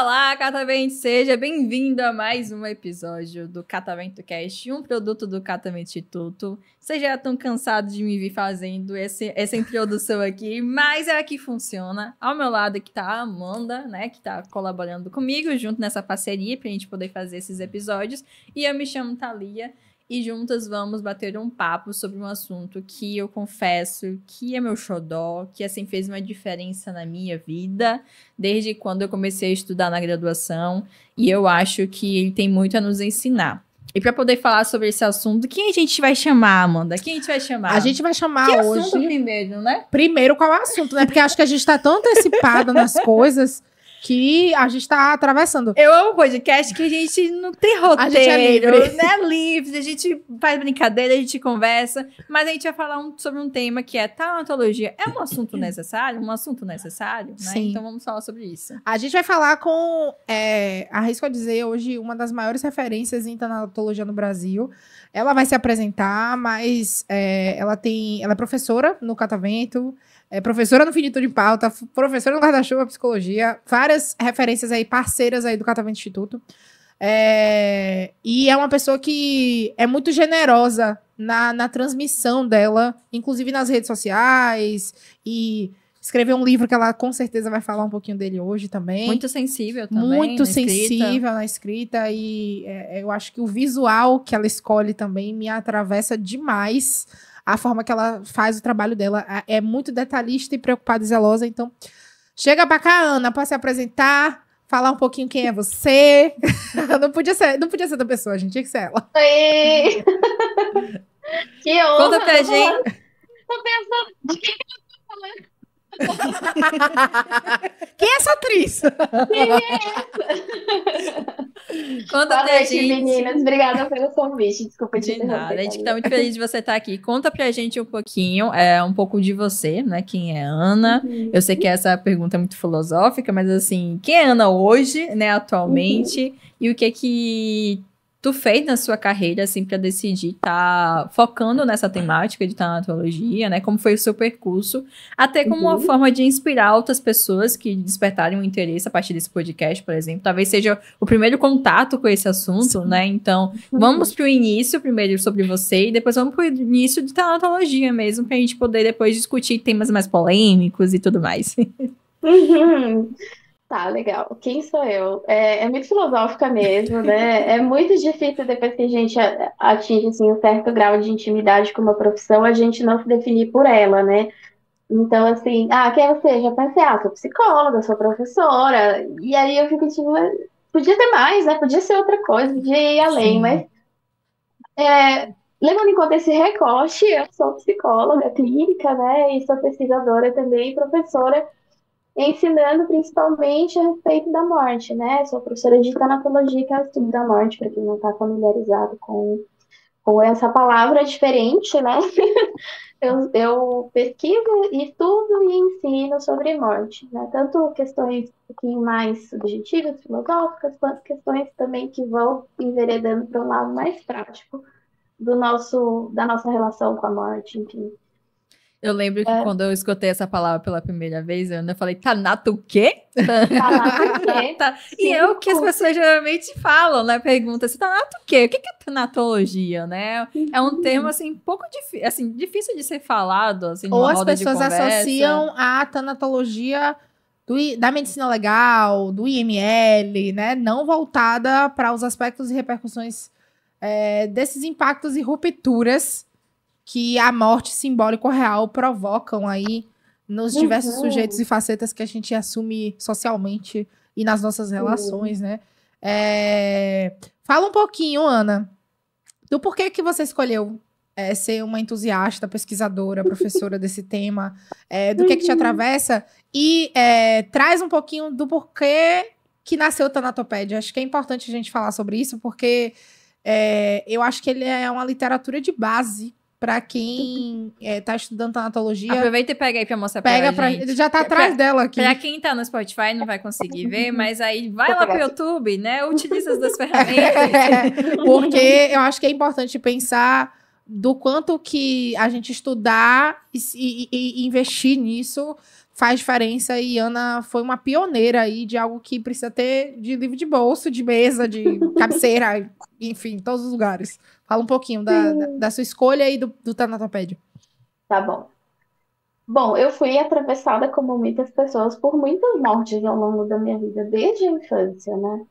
Olá, Catavento, seja bem-vindo a mais um episódio do Catavento Cast, um produto do Catavento Instituto. Você já tão cansado de me vir fazendo essa introdução aqui, mas é aqui que funciona. Ao meu lado aqui tá a Amanda, né, que tá colaborando comigo junto nessa parceria pra gente poder fazer esses episódios. E eu me chamo Thalia. E juntas vamos bater um papo sobre um assunto que eu confesso que é meu xodó, que assim fez uma diferença na minha vida, desde quando eu comecei a estudar na graduação, e eu acho que ele tem muito a nos ensinar. E para poder falar sobre esse assunto, quem a gente vai chamar, Amanda? Quem a gente vai chamar? A gente vai chamar que hoje... assunto primeiro, né? Primeiro, qual é o assunto, né? Porque acho que a gente tá tão antecipada nas coisas... que a gente tá atravessando. Eu amo podcast que a gente não tem roteiro, a gente é livre. né? Livre, a gente faz brincadeira, a gente conversa, mas a gente vai falar sobre um tema que é tanatologia. É um assunto necessário? Um assunto necessário, né? Sim. Então vamos falar sobre isso. A gente vai falar com, arrisco a dizer, hoje, uma das maiores referências em tanatologia no Brasil. Ela vai se apresentar, mas ela é professora no Catavento, professora no Finitude em Pauta, professora no Guarda-Chuva Psicologia, várias referências aí, parceiras aí do Catavento Instituto. E é uma pessoa que é muito generosa na transmissão dela, inclusive nas redes sociais, e escreveu um livro que ela com certeza vai falar um pouquinho dele hoje também. Muito sensível também. Muito sensível na escrita, e eu acho que o visual que ela escolhe também me atravessa demais. A forma que ela faz o trabalho dela é muito detalhista e preocupada e zelosa. Então, chega pra cá, Ana, pra se apresentar, falar um pouquinho quem é você. Não podia ser outra pessoa, gente, tinha que ser ela. Oi! Que honra! Conta pra gente. Tô pensando de quem eu tô falando. Quem é essa atriz? Quem é essa? Conta Boa pra noite, gente. meninas. Obrigada pelo convite. Desculpa te De interromper. nada, a gente que tá muito feliz de você estar aqui. Conta pra gente um pouquinho, um pouco de você, né? Quem é Ana? Eu sei que essa pergunta é muito filosófica, mas assim, quem é Ana hoje, né, atualmente? E o que tu fez na sua carreira, assim, pra decidir tá focando nessa temática de tanatologia, né? Como foi o seu percurso, até como uma forma de inspirar outras pessoas que despertarem um interesse a partir desse podcast, por exemplo. Talvez seja o primeiro contato com esse assunto, né? Então, vamos pro início, primeiro sobre você, e depois vamos pro início de tanatologia mesmo, pra gente poder depois discutir temas mais polêmicos e tudo mais. Tá, legal. Quem sou eu? É muito filosófica mesmo, né? É muito difícil depois que a gente atinge assim, um certo grau de intimidade com uma profissão, a gente não se definir por ela, né? Então, assim, quem é você? Já pensei, sou psicóloga, sou professora. E aí eu fico tipo, podia ter mais, né? Podia ser outra coisa, podia ir além, mas levando em conta esse recorte, eu sou psicóloga clínica, né? E sou pesquisadora também, professora, ensinando principalmente a respeito da morte, né? Sou professora de tanatologia, que é o estudo da morte, para quem não está familiarizado com essa palavra diferente, né? Eu pesquiso, estudo e ensino sobre morte, né? Tanto questões um pouquinho mais subjetivas, filosóficas, quanto questões também que vão enveredando para um lado mais prático da nossa relação com a morte, enfim. Eu lembro que quando eu escutei essa palavra pela primeira vez, eu falei, tanato o quê? Tanato o quê? E é o que as pessoas geralmente falam, né? Pergunta assim, tanato o quê? O que é tanatologia, né? É um termo, assim, um pouco difícil de ser falado, assim, numa roda de conversa. Ou as pessoas associam a tanatologia da medicina legal, do IML, né? Não voltada para os aspectos e repercussões desses impactos e rupturas que a morte simbólica ou real provocam aí nos diversos sujeitos e facetas que a gente assume socialmente e nas nossas relações, né? Fala um pouquinho, Ana, do porquê que você escolheu ser uma entusiasta, pesquisadora, professora desse tema, do que te atravessa, e traz um pouquinho do porquê que nasceu o Tanatopédia. Acho que é importante a gente falar sobre isso, porque eu acho que ele é uma literatura de base para quem tá estudando tanatologia. Aproveita e pega aí pra mostrar pra gente. Ele já tá atrás dela aqui. Pra quem tá no Spotify não vai conseguir ver, mas aí vai lá pro YouTube, né? Utiliza as duas ferramentas. Porque eu acho que é importante pensar do quanto que a gente estudar e investir nisso faz diferença e Ana foi uma pioneira aí de algo que precisa ter de livro de bolso, de mesa, de cabeceira, enfim, todos os lugares. Fala um pouquinho da sua escolha e do Tanatopédia. Tá bom. Bom, eu fui atravessada, como muitas pessoas, por muitas mortes ao longo da minha vida, desde a infância, né?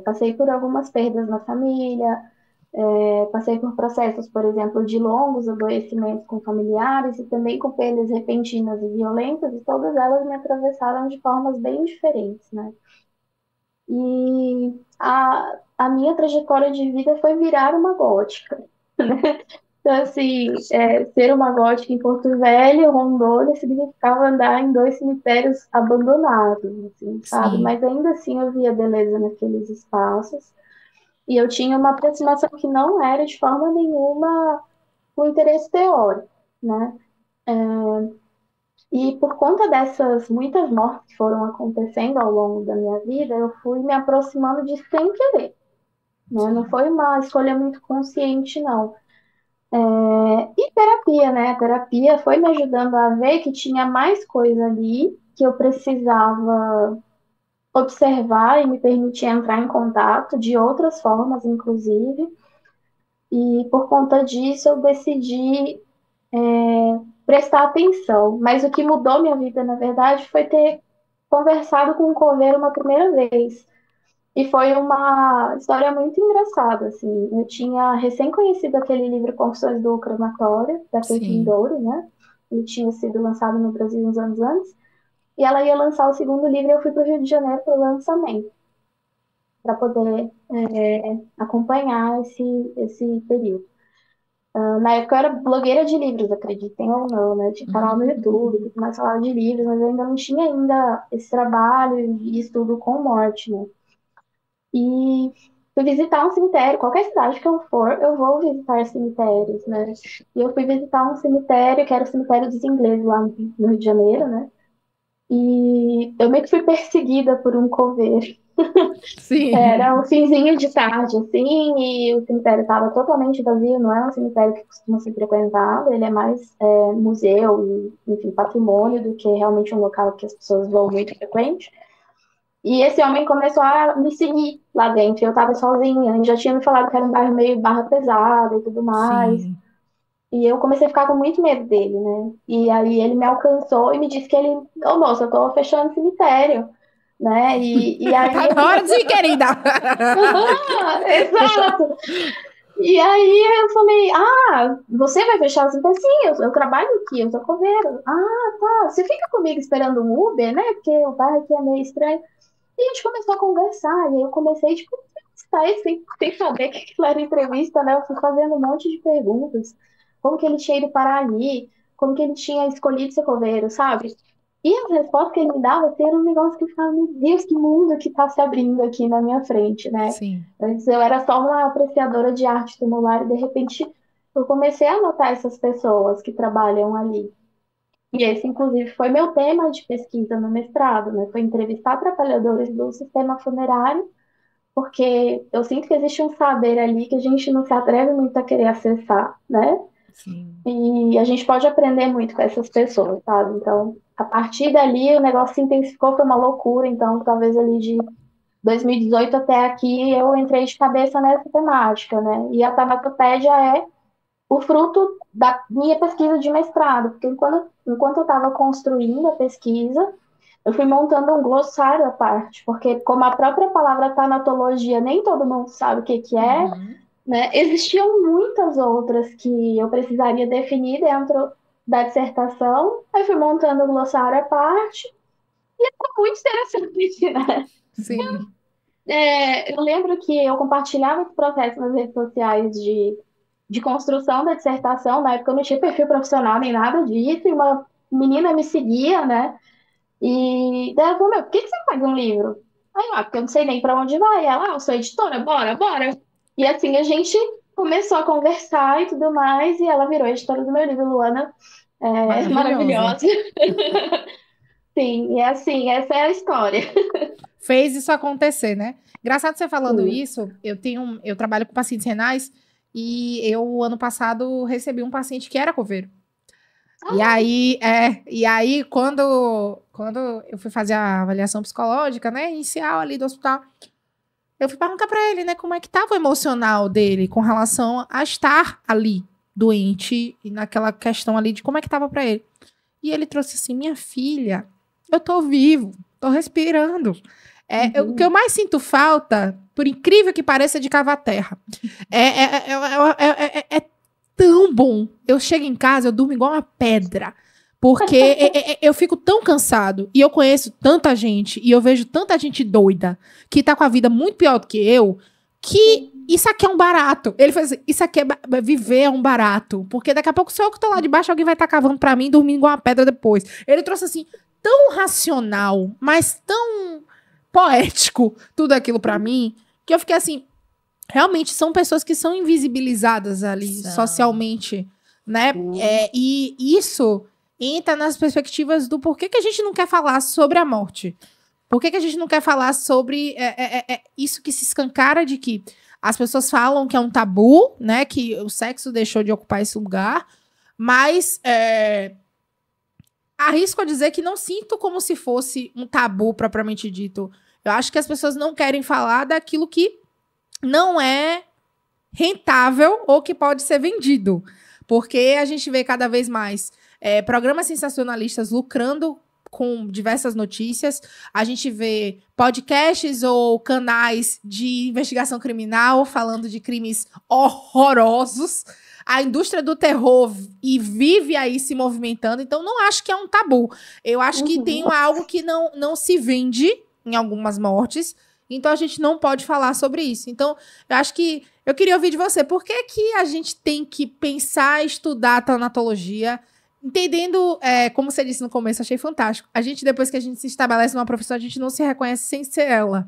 Passei por algumas perdas na família, passei por processos, por exemplo, de longos adoecimentos com familiares e também com perdas repentinas e violentas, e todas elas me atravessaram de formas bem diferentes, né? E a minha trajetória de vida foi virar uma gótica, né? Então, assim, ser uma gótica em Porto Velho, Rondônia, significava andar em 2 cemitérios abandonados, assim, sabe? Sim. Mas ainda assim eu via beleza naqueles espaços. E eu tinha uma aproximação que não era de forma nenhuma um interesse teórico, né? E por conta dessas muitas mortes que foram acontecendo ao longo da minha vida, eu fui me aproximando de sem querer, né? Não foi uma escolha muito consciente, não. E terapia, né? A terapia foi me ajudando a ver que tinha mais coisa ali que eu precisava observar e me permitir entrar em contato de outras formas, inclusive. E por conta disso eu decidi prestar atenção. Mas o que mudou minha vida, na verdade, foi ter conversado com o coveiro uma primeira vez. E foi uma história muito engraçada, assim. Eu tinha recém conhecido aquele livro Confissões do Crematório, da Caitlin Sim. Doure, né? Ele tinha sido lançado no Brasil uns anos antes. E ela ia lançar o segundo livro e eu fui para o Rio de Janeiro para o lançamento, para poder acompanhar esse período. Na época eu era blogueira de livros, acreditem ou não, né? Tinha canal no YouTube, tudo mais falava de livros, mas eu ainda não tinha ainda esse trabalho e estudo com morte, né? E fui visitar um cemitério, qualquer cidade que eu for, eu vou visitar cemitérios, né? E eu fui visitar um cemitério, que era o cemitério dos ingleses lá no Rio de Janeiro, né? E eu meio que fui perseguida por um coveiro. Sim. Era um finzinho de tarde, assim, e o cemitério estava totalmente vazio, não é um cemitério que costuma ser frequentado, ele é mais museu e, enfim, patrimônio do que realmente um local que as pessoas vão muito frequente. E esse homem começou a me seguir lá dentro, eu estava sozinha, ele já tinha me falado que era um bairro meio barra pesada e tudo mais. Sim. E eu comecei a ficar com muito medo dele, né? E aí ele me alcançou e me disse que ele, ô moça, eu tô fechando o cemitério, né? E aí Tá na hora de ir, querida. exato. E aí eu falei, você vai fechar o cemitério? Sim, eu trabalho aqui, eu sou coveiro. Ah, tá, você fica comigo esperando um Uber, né? Porque o bairro aqui é meio estranho. E a gente começou a conversar, e aí eu comecei, tipo, sem saber que aquilo era entrevista, né? Eu fui fazendo um monte de perguntas. Como que ele tinha ido parar ali? Como que ele tinha escolhido ser coveiro, sabe? E as respostas que ele me dava, assim, eram um negócio que eu ficava, meu Deus, que mundo que tá se abrindo aqui na minha frente, né? Sim. Antes eu era só uma apreciadora de arte tumulular, e de repente eu comecei a notar essas pessoas que trabalham ali. E esse, inclusive, foi meu tema de pesquisa no mestrado, né? Foi entrevistar trabalhadores do sistema funerário, porque eu sinto que existe um saber ali que a gente não se atreve muito a querer acessar, né? Sim. E a gente pode aprender muito com essas pessoas, sabe? Então, a partir dali, o negócio se intensificou, foi uma loucura. Então, talvez ali de 2018 até aqui, eu entrei de cabeça nessa temática, né? E a Tanatopédia é o fruto da minha pesquisa de mestrado, porque enquanto eu estava construindo a pesquisa, eu fui montando um glossário à parte, porque como a própria palavra tanatologia, nem todo mundo sabe o que é, né? Existiam muitas outras que eu precisaria definir dentro da dissertação, aí fui montando o glossário à parte, e ficou muito interessante, né? Sim. Eu lembro que eu compartilhava esse processo nas redes sociais de construção da dissertação. Na época eu não tinha perfil profissional nem nada disso, e uma menina me seguia, né? E daí ela falou, meu, por que você faz um livro? Aí eu, porque eu não sei nem para onde vai. Ela, eu sou editora, bora, bora. E assim a gente começou a conversar e tudo mais, e ela virou editora do meu livro, Luana, Maravilhosa. maravilhosa. Sim, e assim, essa é a história. Fez isso acontecer, né? Engraçado você falando Sim. isso, eu trabalho com pacientes renais e eu, ano passado, recebi um paciente que era coveiro. E aí quando eu fui fazer a avaliação psicológica, né, inicial ali do hospital, eu fui perguntar pra ele, né, como é que tava o emocional dele com relação a estar ali, doente, e naquela questão ali de como é que tava pra ele. E ele trouxe assim, minha filha, eu tô vivo, tô respirando. O que eu mais sinto falta, por incrível que pareça, é de cavar terra. É tão bom. Eu chego em casa, eu durmo igual uma pedra. Porque eu fico tão cansado. E eu conheço tanta gente. E eu vejo tanta gente doida. Que tá com a vida muito pior do que eu. Que isso aqui é um barato. Ele fez assim, isso aqui viver é um barato. Porque daqui a pouco sou eu que tô lá de baixo. Alguém vai estar cavando pra mim. Dormindo igual uma pedra depois. Ele trouxe assim, tão racional. Mas tão poético. Tudo aquilo pra mim. Que eu fiquei assim... Realmente, são pessoas que são invisibilizadas ali socialmente, né? E isso entra nas perspectivas do porquê que a gente não quer falar sobre a morte. Por que a gente não quer falar sobre isso que se escancara de que as pessoas falam que é um tabu, né? Que o sexo deixou de ocupar esse lugar, mas arrisco a dizer que não sinto como se fosse um tabu propriamente dito. Eu acho que as pessoas não querem falar daquilo que não é rentável ou que pode ser vendido. Porque a gente vê cada vez mais programas sensacionalistas lucrando com diversas notícias. A gente vê podcasts ou canais de investigação criminal falando de crimes horrorosos. A indústria do terror vive aí se movimentando. Então, não acho que é um tabu. Eu acho que tem algo que não se vende em algumas mortes. Então, a gente não pode falar sobre isso. Então, eu acho que... Eu queria ouvir de você. Por que que a gente tem que pensar, estudar a tanatologia, entendendo, como você disse no começo, achei fantástico. A gente, depois que a gente se estabelece numa profissão, a gente não se reconhece sem ser ela.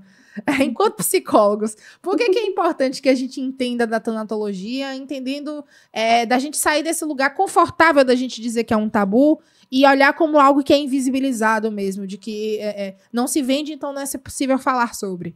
Enquanto psicólogos, por que que é importante que a gente entenda da tanatologia, entendendo da gente sair desse lugar confortável da gente dizer que é um tabu e olhar como algo que é invisibilizado mesmo, de que não se vende, então não é possível falar sobre.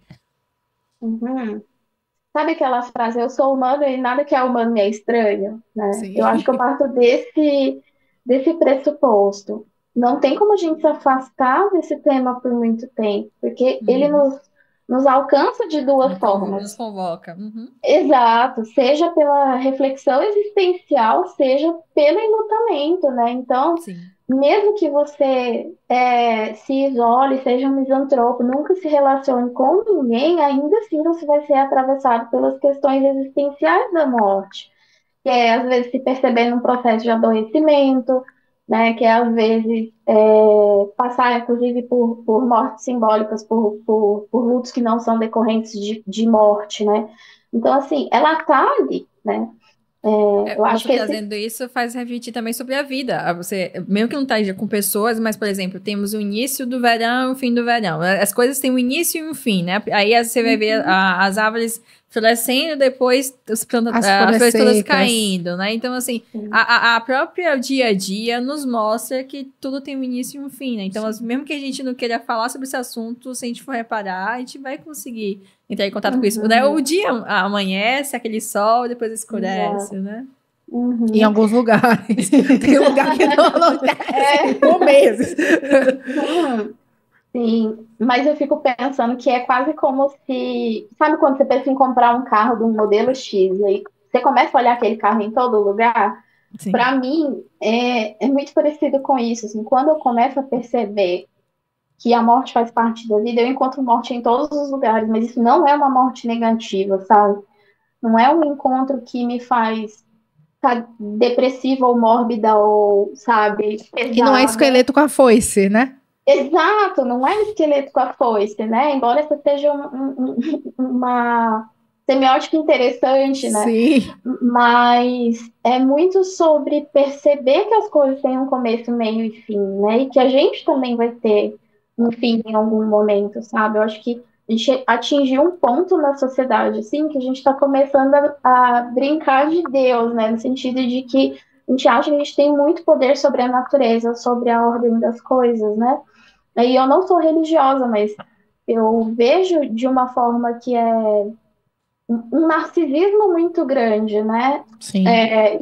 Sabe aquela frase, eu sou humano e nada que é humano me é estranho, né? Sim. Eu acho que eu parto desse pressuposto. Não tem como a gente se afastar desse tema por muito tempo, porque ele nos alcança de duas formas. Nos convoca. Exato, seja pela reflexão existencial, seja pelo enlutamento, né? Então, Sim. mesmo que você se isole, seja um misantropo, nunca se relacione com ninguém, ainda assim você vai ser atravessado pelas questões existenciais da morte, que é, às vezes, se perceber num processo de adoecimento, né? Que é, às vezes, passar, inclusive, por mortes simbólicas, por lutos que não são decorrentes de morte, né? Então, assim, ela tá ali, né? Eu acho Você que trazendo isso faz refletir também sobre a vida. Você, mesmo que não esteja com pessoas, mas, por exemplo, temos o início do verão e o fim do verão. As coisas têm um início e um fim, né? Aí você vai ver as árvores florescendo, depois as flores todas caindo, né? Então, assim, a própria dia a dia nos mostra que tudo tem um início e um fim, né? Então, mesmo que a gente não queira falar sobre esse assunto, se a gente for reparar, a gente vai conseguir entrar em contato com isso. Né? O dia amanhece, aquele sol, depois escurece, né? Em alguns lugares. Tem lugar que não por meses. Sim, mas eu fico pensando que é quase como se... Sabe quando você pensa em comprar um carro de um modelo X, e aí você começa a olhar aquele carro em todo lugar? Para mim, é muito parecido com isso. Assim, quando eu começo a perceber que a morte faz parte da vida, eu encontro morte em todos os lugares, mas isso não é uma morte negativa, sabe? Não é um encontro que me faz ficar depressiva ou mórbida ou, sabe, pesada. E não é esqueleto com a foice, né? Exato, não é um esqueleto com a foice, né? Embora essa seja uma semiótica interessante, né? Sim. Mas é muito sobre perceber que as coisas têm um começo, meio e fim, né? E que a gente também vai ter um fim em algum momento, sabe? Eu acho que a gente atingiu um ponto na sociedade, assim, que a gente está começando a brincar de Deus, né? No sentido de que a gente acha que a gente tem muito poder sobre a natureza, sobre a ordem das coisas, né? E eu não sou religiosa, mas eu vejo de uma forma que é um narcisismo muito grande, né? Sim.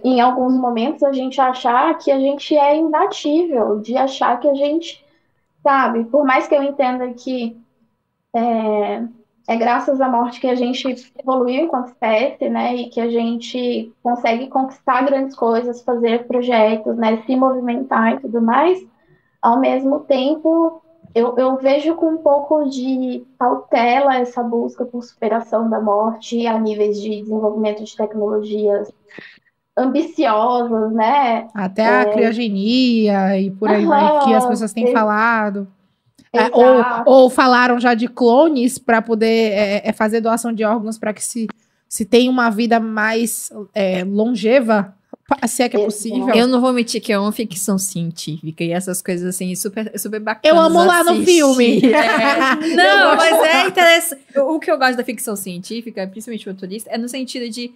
Em alguns momentos a gente achar que a gente é imbatível, de achar que a gente, sabe, por mais que eu entenda que é graças à morte que a gente evoluiu enquanto espécie, né? E que a gente consegue conquistar grandes coisas, fazer projetos, né? Se movimentar e tudo mais. Ao mesmo tempo, eu vejo com um pouco de cautela essa busca por superação da morte a níveis de desenvolvimento de tecnologias ambiciosas, né? Até a criogenia e por aí vai, que as Aham, pessoas têm falado. exato. Ou falaram já de clones para poder fazer doação de órgãos para que se tenha uma vida mais longeva, se é que é possível. Eu não vou mentir que é uma ficção científica e essas coisas assim super, super bacanas. Eu amo lá no filme. Não, mas é interessante. O que eu gosto da ficção científica, principalmente futurista, é no sentido de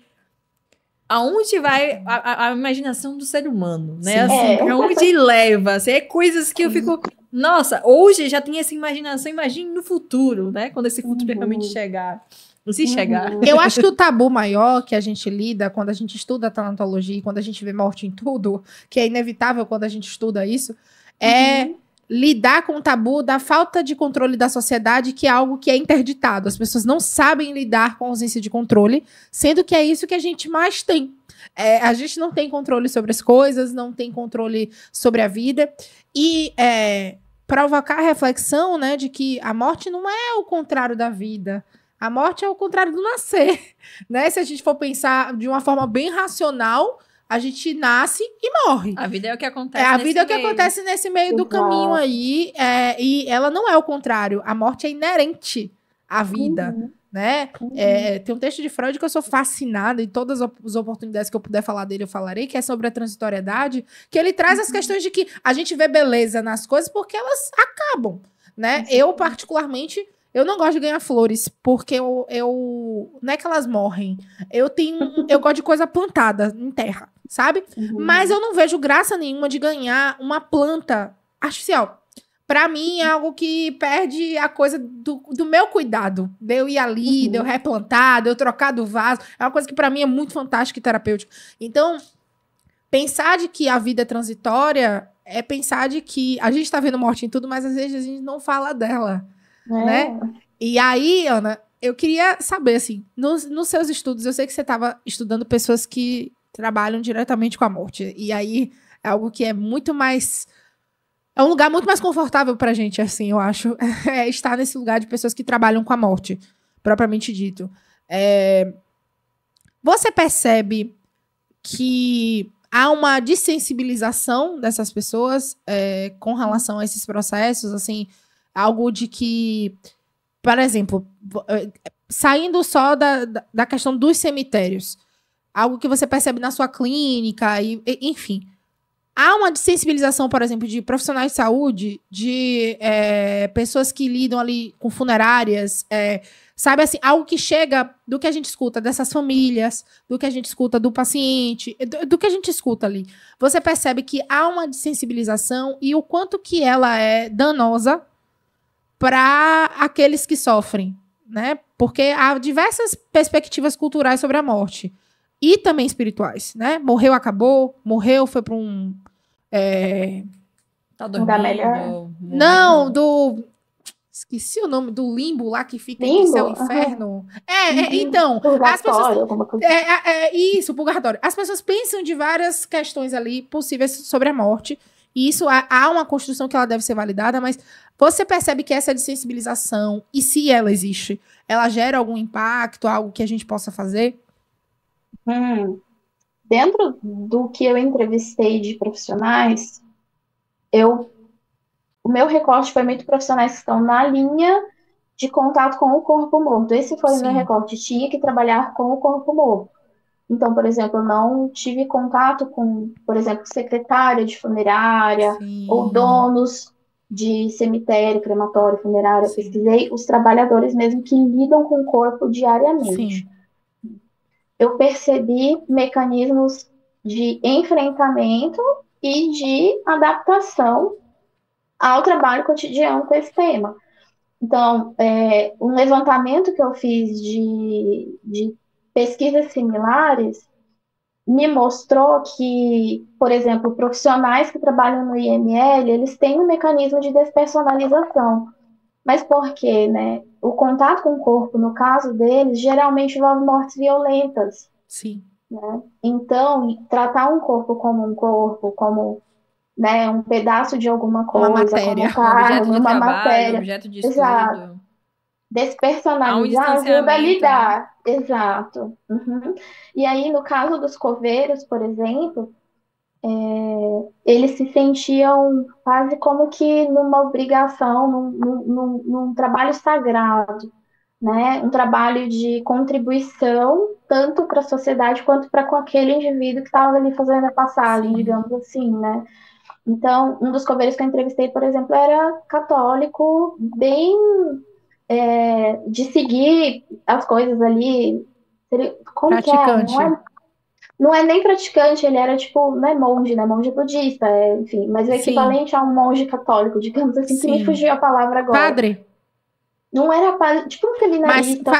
aonde vai a imaginação do ser humano, né? Assim, pra onde leva? Assim, é coisas que eu fico... Nossa, hoje já tem essa imaginação, imagine no futuro, né? Quando esse futuro realmente chegar. Se chegar. Eu acho que o tabu maior que a gente lida quando a gente estuda a tanatologia, quando a gente vê morte em tudo, que é inevitável quando a gente estuda isso, é lidar com o tabu da falta de controle da sociedade, que é algo que é interditado. As pessoas não sabem lidar com a ausência de controle, sendo que é isso que a gente mais tem. A gente não tem controle sobre as coisas, não tem controle sobre a vida. E provocar a reflexão, né, de que a morte não é o contrário da vida. A morte é o contrário do nascer, né? Se a gente for pensar de uma forma bem racional, a gente nasce e morre. A vida é o que acontece A vida é o que acontece nesse meio do caminho aí, e ela não é o contrário. A morte é inerente à vida, né? Tem um texto de Freud que eu sou fascinada, e todas as oportunidades que eu puder falar dele eu falarei, que é sobre a transitoriedade, que ele traz as questões de que a gente vê beleza nas coisas porque elas acabam, né? Eu, particularmente... Eu não gosto de ganhar flores, porque não é que elas morrem. Eu gosto de coisa plantada em terra, sabe? Mas eu não vejo graça nenhuma de ganhar uma planta artificial. Pra mim, é algo que perde a coisa do meu cuidado. De eu ir ali, de eu replantar, de eu trocar do vaso. É uma coisa que pra mim é muito fantástica e terapêutica. Então, pensar de que a vida é transitória é pensar de que a gente tá vendo morte em tudo, mas às vezes a gente não fala dela. Né? E aí, Ana, eu queria saber, assim, nos seus estudos, eu sei que você estava estudando pessoas que trabalham diretamente com a morte, e aí é algo que é muito mais... É um lugar muito mais confortável pra gente, assim, eu acho, estar nesse lugar de pessoas que trabalham com a morte, propriamente dito. Você percebe que há uma dessensibilização dessas pessoas com relação a esses processos, assim... Algo de que, por exemplo, saindo só da questão dos cemitérios, algo que você percebe na sua clínica, enfim. Há uma desensibilização, por exemplo, de profissionais de saúde, de pessoas que lidam ali com funerárias, sabe assim, algo que chega do que a gente escuta dessas famílias, do que a gente escuta do paciente, do que a gente escuta ali. Você percebe que há uma desensibilização e o quanto que ela é danosa para aqueles que sofrem, né? Porque há diversas perspectivas culturais sobre a morte e também espirituais, né? Morreu, acabou, morreu, foi para um... Tá dormindo? Melhor? Não, esqueci o nome do limbo lá que fica entre céu e inferno. Então, as pessoas... Alguma coisa. Isso, purgatório. As pessoas pensam de várias questões ali possíveis sobre a morte. E isso há uma construção que ela deve ser validada, mas você percebe que essa desensibilização, e se ela existe, ela gera algum impacto, algo que a gente possa fazer? Dentro do que eu entrevistei de profissionais, o meu recorte foi muito profissionais que estão na linha de contato com o corpo morto. Esse foi o meu recorte. Tinha que trabalhar com o corpo morto. Então, por exemplo, eu não tive contato com, por exemplo, secretária de funerária ou donos de cemitério, crematório, funerária. Eu pesquisei os trabalhadores mesmo que lidam com o corpo diariamente. Eu percebi mecanismos de enfrentamento e de adaptação ao trabalho cotidiano com esse tema. Então, um levantamento que eu fiz de pesquisas similares me mostrou que, por exemplo, profissionais que trabalham no IML, eles têm um mecanismo de despersonalização. Mas por quê, né? O contato com o corpo, no caso deles, geralmente envolve mortes violentas. Sim. Né? Então, tratar um corpo, como, né, um pedaço de alguma Uma coisa, matéria. como carne, Objeto de uma trabalho, matéria. objeto de Exato. estudo. Há um Despersonalizar ajuda a distanciamento, né? lidar. Exato. Uhum. E aí, no caso dos coveiros, por exemplo, eles se sentiam quase como que numa obrigação, num trabalho sagrado, né? Um trabalho de contribuição, tanto para a sociedade quanto para com aquele indivíduo que estava ali fazendo a passagem, Sim. digamos assim, né? Então, um dos coveiros que eu entrevistei, por exemplo, era católico, bem de seguir as coisas ali. Como que é? Praticante. Não é nem praticante, ele era tipo, não é monge, né? Monge budista, enfim, mas o Sim. equivalente a um monge católico, digamos assim, que me Sim. fugiu a palavra agora. Padre. Não era padre, tipo um Mas seminarista.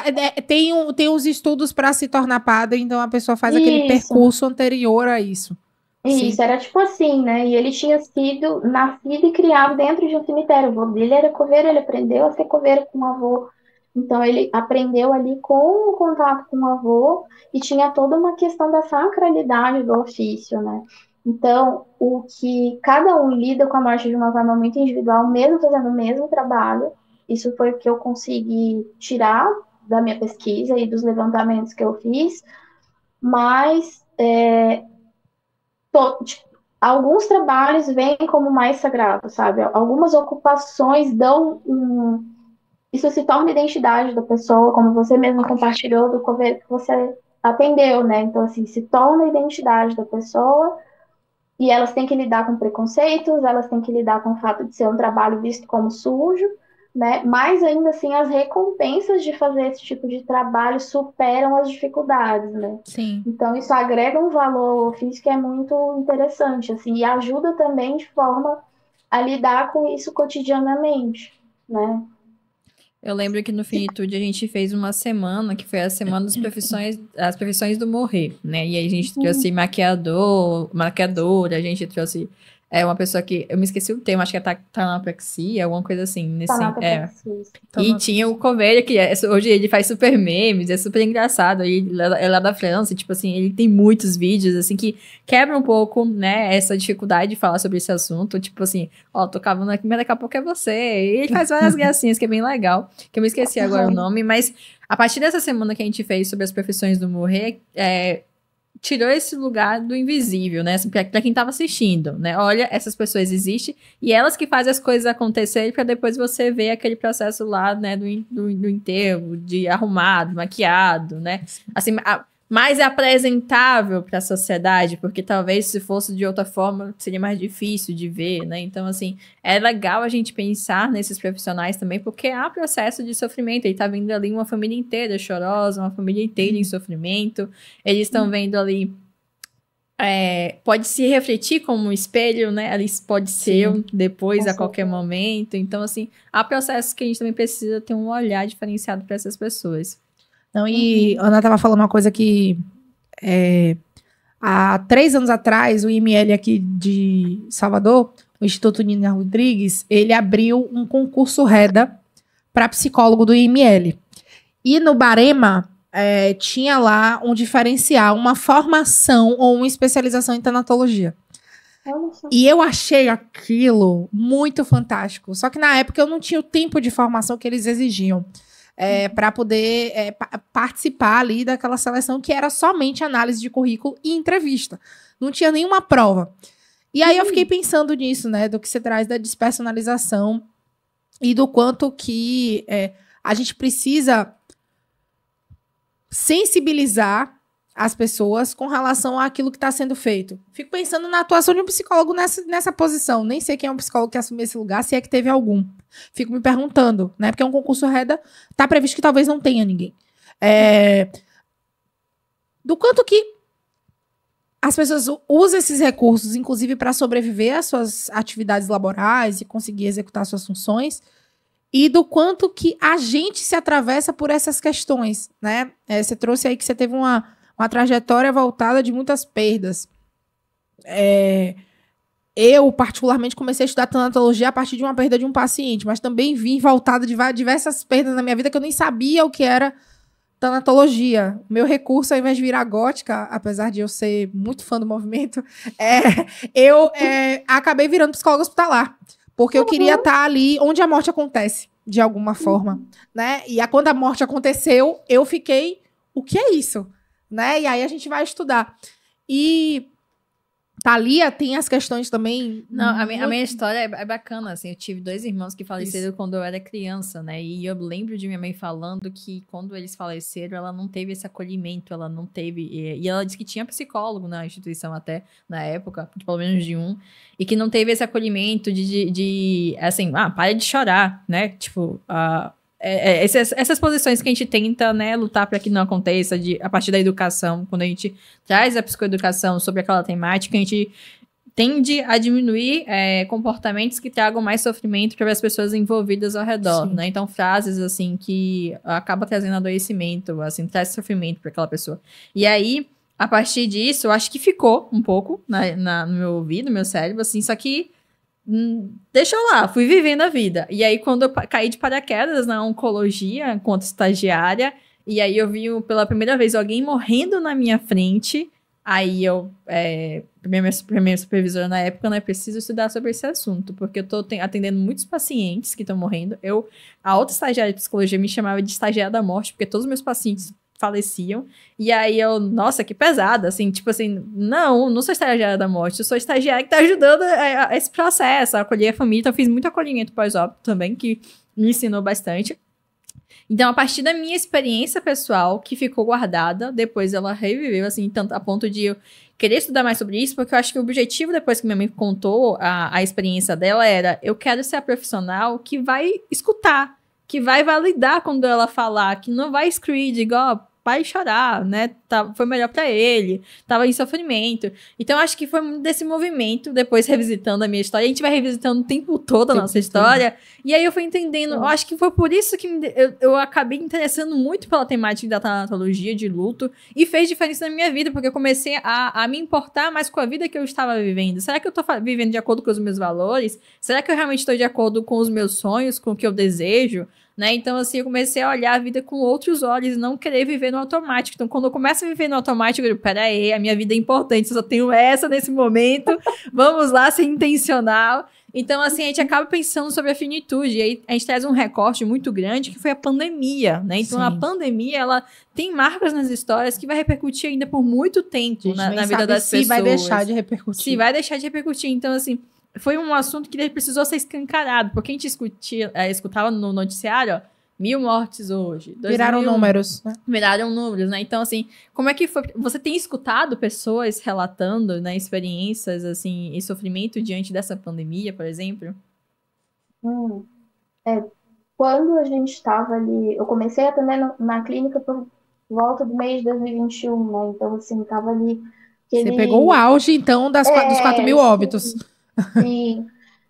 tem uns estudos para se tornar padre, então a pessoa faz aquele Isso. percurso anterior a isso. Sim. Isso, era tipo assim, né? E ele tinha sido nascido e criado dentro de um cemitério. O avô dele era coveiro, ele aprendeu a ser coveiro com o avô. Então ele aprendeu ali com o contato com o avô e tinha toda uma questão da sacralidade do ofício, né? Então, o que cada um lida com a morte de uma forma muito individual, mesmo fazendo o mesmo trabalho, isso foi o que eu consegui tirar da minha pesquisa e dos levantamentos que eu fiz, mas tipo, alguns trabalhos vêm como mais sagrado, sabe? Algumas ocupações dão isso se torna identidade da pessoa, como você mesmo compartilhou do cover que você atendeu, né? Então, assim, se torna identidade da pessoa e elas têm que lidar com preconceitos, elas têm que lidar com o fato de ser um trabalho visto como sujo, né? Mas ainda assim, as recompensas de fazer esse tipo de trabalho superam as dificuldades, né? Sim. Então, isso agrega um valor ao ofício que é muito interessante, assim, e ajuda também de forma a lidar com isso cotidianamente, né? Eu lembro que no Finitude a gente fez uma semana, que foi a semana das profissões, as profissões do morrer, né? E aí a gente trouxe maquiadora, a gente trouxe uma pessoa que, eu me esqueci o termo, acho que é tanapraxia, alguma coisa assim, E tinha o Covelho, que hoje ele faz super memes, é super engraçado. Ele é lá da França, tipo assim, ele tem muitos vídeos, assim, que quebram um pouco, né, essa dificuldade de falar sobre esse assunto. Tipo assim, ó, tô cavando aqui, mas daqui a pouco é você. E ele faz várias gracinhas, que é bem legal. Que eu me esqueci agora o nome, mas a partir dessa semana que a gente fez sobre as profissões do morrer, tirou esse lugar do invisível, né? Pra quem tava assistindo, né? Olha, essas pessoas existem e elas que fazem as coisas acontecerem pra depois você ver aquele processo lá, né? Do enterro, de arrumado, maquiado, né? Assim, mais apresentável para a sociedade, porque talvez se fosse de outra forma seria mais difícil de ver, né? Então, assim, é legal a gente pensar nesses profissionais também, porque há processo de sofrimento. Ele tá vendo ali uma família inteira chorosa, uma família inteira em sofrimento. Eles estão vendo ali. Pode se refletir como um espelho, né? Ali pode ser eu depois, a qualquer momento. Então, assim, há processos que a gente também precisa ter um olhar diferenciado para essas pessoas. Não, e a Ana estava falando uma coisa que há 3 anos atrás, o IML aqui de Salvador, o Instituto Nina Rodrigues, ele abriu um concurso REDA para psicólogo do IML. E no Barema, tinha lá um diferencial, uma formação ou uma especialização em tanatologia. E eu achei aquilo muito fantástico. Só que na época eu não tinha o tempo de formação que eles exigiam. Para poder participar ali daquela seleção que era somente análise de currículo e entrevista. Não tinha nenhuma prova. E aí eu fiquei pensando nisso, né? Do que se traz da despersonalização e do quanto que a gente precisa sensibilizar as pessoas com relação àquilo que está sendo feito. Fico pensando na atuação de um psicólogo nessa posição. Nem sei quem é um psicólogo que assumiu esse lugar, se é que teve algum. Fico me perguntando, né? Porque é um concurso REDA, tá previsto que talvez não tenha ninguém. Do quanto que as pessoas usam esses recursos, inclusive para sobreviver às suas atividades laborais e conseguir executar suas funções, e do quanto que a gente se atravessa por essas questões, né? Você trouxe aí que você teve uma trajetória voltada de muitas perdas. Eu, particularmente, comecei a estudar tanatologia a partir de uma perda de um paciente, mas também vim voltada de diversas perdas na minha vida que eu nem sabia o que era tanatologia. Meu recurso, ao invés de virar gótica, apesar de eu ser muito fã do movimento, eu acabei virando psicóloga hospitalar. Porque eu queria estar ali onde a morte acontece, de alguma forma, né? E quando a morte aconteceu, eu fiquei, o que é isso? Né? E aí a gente vai estudar. E Thalia tem as questões também... Não, a minha história é bacana, assim, eu tive 2 irmãos que faleceram quando eu era criança, né, e eu lembro de minha mãe falando que quando eles faleceram, ela não teve esse acolhimento, ela não teve, e ela disse que tinha psicólogo na instituição até, na época, pelo menos de um, e que não teve esse acolhimento de assim, para de chorar, né, tipo, essas posições que a gente tenta, né, lutar para que não aconteça a partir da educação, quando a gente traz a psicoeducação sobre aquela temática, a gente tende a diminuir comportamentos que tragam mais sofrimento para as pessoas envolvidas ao redor, né? Então, frases, assim, que acaba trazendo adoecimento, assim, traz sofrimento para aquela pessoa. E aí, a partir disso, eu acho que ficou um pouco no meu ouvido, no meu cérebro, assim, só que deixa eu lá, fui vivendo a vida. E aí, quando eu caí de paraquedas na oncologia, enquanto estagiária, e aí eu vi pela primeira vez alguém morrendo na minha frente, aí eu, minha supervisora na época, né, preciso estudar sobre esse assunto, porque eu tô atendendo muitos pacientes que estão morrendo. A outra estagiária de psicologia me chamava de estagiária da morte, porque todos os meus pacientes faleciam, e aí nossa, que pesada, assim, tipo assim, não sou estagiária da morte, eu sou estagiária que tá ajudando a esse processo, a acolher a família, então eu fiz muito acolhimento pós-óbito também, que me ensinou bastante. Então, a partir da minha experiência pessoal, que ficou guardada, depois ela reviveu, assim, tanto a ponto de eu querer estudar mais sobre isso, porque eu acho que o objetivo, depois que minha mãe contou a experiência dela, era, eu quero ser a profissional que vai escutar, que vai validar quando ela falar, que não vai excluir, de igual, vai chorar, né? Foi melhor pra ele, tava em sofrimento. Então, acho que foi desse movimento, depois revisitando a minha história, a gente vai revisitando o tempo todo a nossa história, e aí eu fui entendendo, eu acho que foi por isso que eu acabei interessando muito pela temática da tanatologia, de luto, e fez diferença na minha vida, porque eu comecei a me importar mais com a vida que eu estava vivendo. Será que eu tô vivendo de acordo com os meus valores? Será que eu realmente estou de acordo com os meus sonhos, com o que eu desejo? Né? Então, assim, eu comecei a olhar a vida com outros olhos e não querer viver no automático. Então, quando eu começo a viver no automático, eu digo, peraí, a minha vida é importante, eu só tenho essa nesse momento, vamos lá ser intencional. Então, assim, a gente acaba pensando sobre a finitude, e aí a gente traz um recorte muito grande, que foi a pandemia, né? Então, a pandemia, ela tem marcas nas histórias que vai repercutir ainda por muito tempo na vida das pessoas. Se vai deixar de repercutir. Se vai deixar de repercutir. Então, assim, foi um assunto que precisou ser escancarado, porque a gente escutava no noticiário, ó, 1.000 mortes hoje. Viraram números, né? Viraram números, né? Então, assim, como é que foi? Você tem escutado pessoas relatando, né, experiências, assim, e sofrimento diante dessa pandemia, por exemplo? Quando a gente estava ali, eu comecei a atender na clínica por volta do mês de 2021, né? Então, assim, tava ali... Você pegou o auge, então, dos 4.000 óbitos. Sim.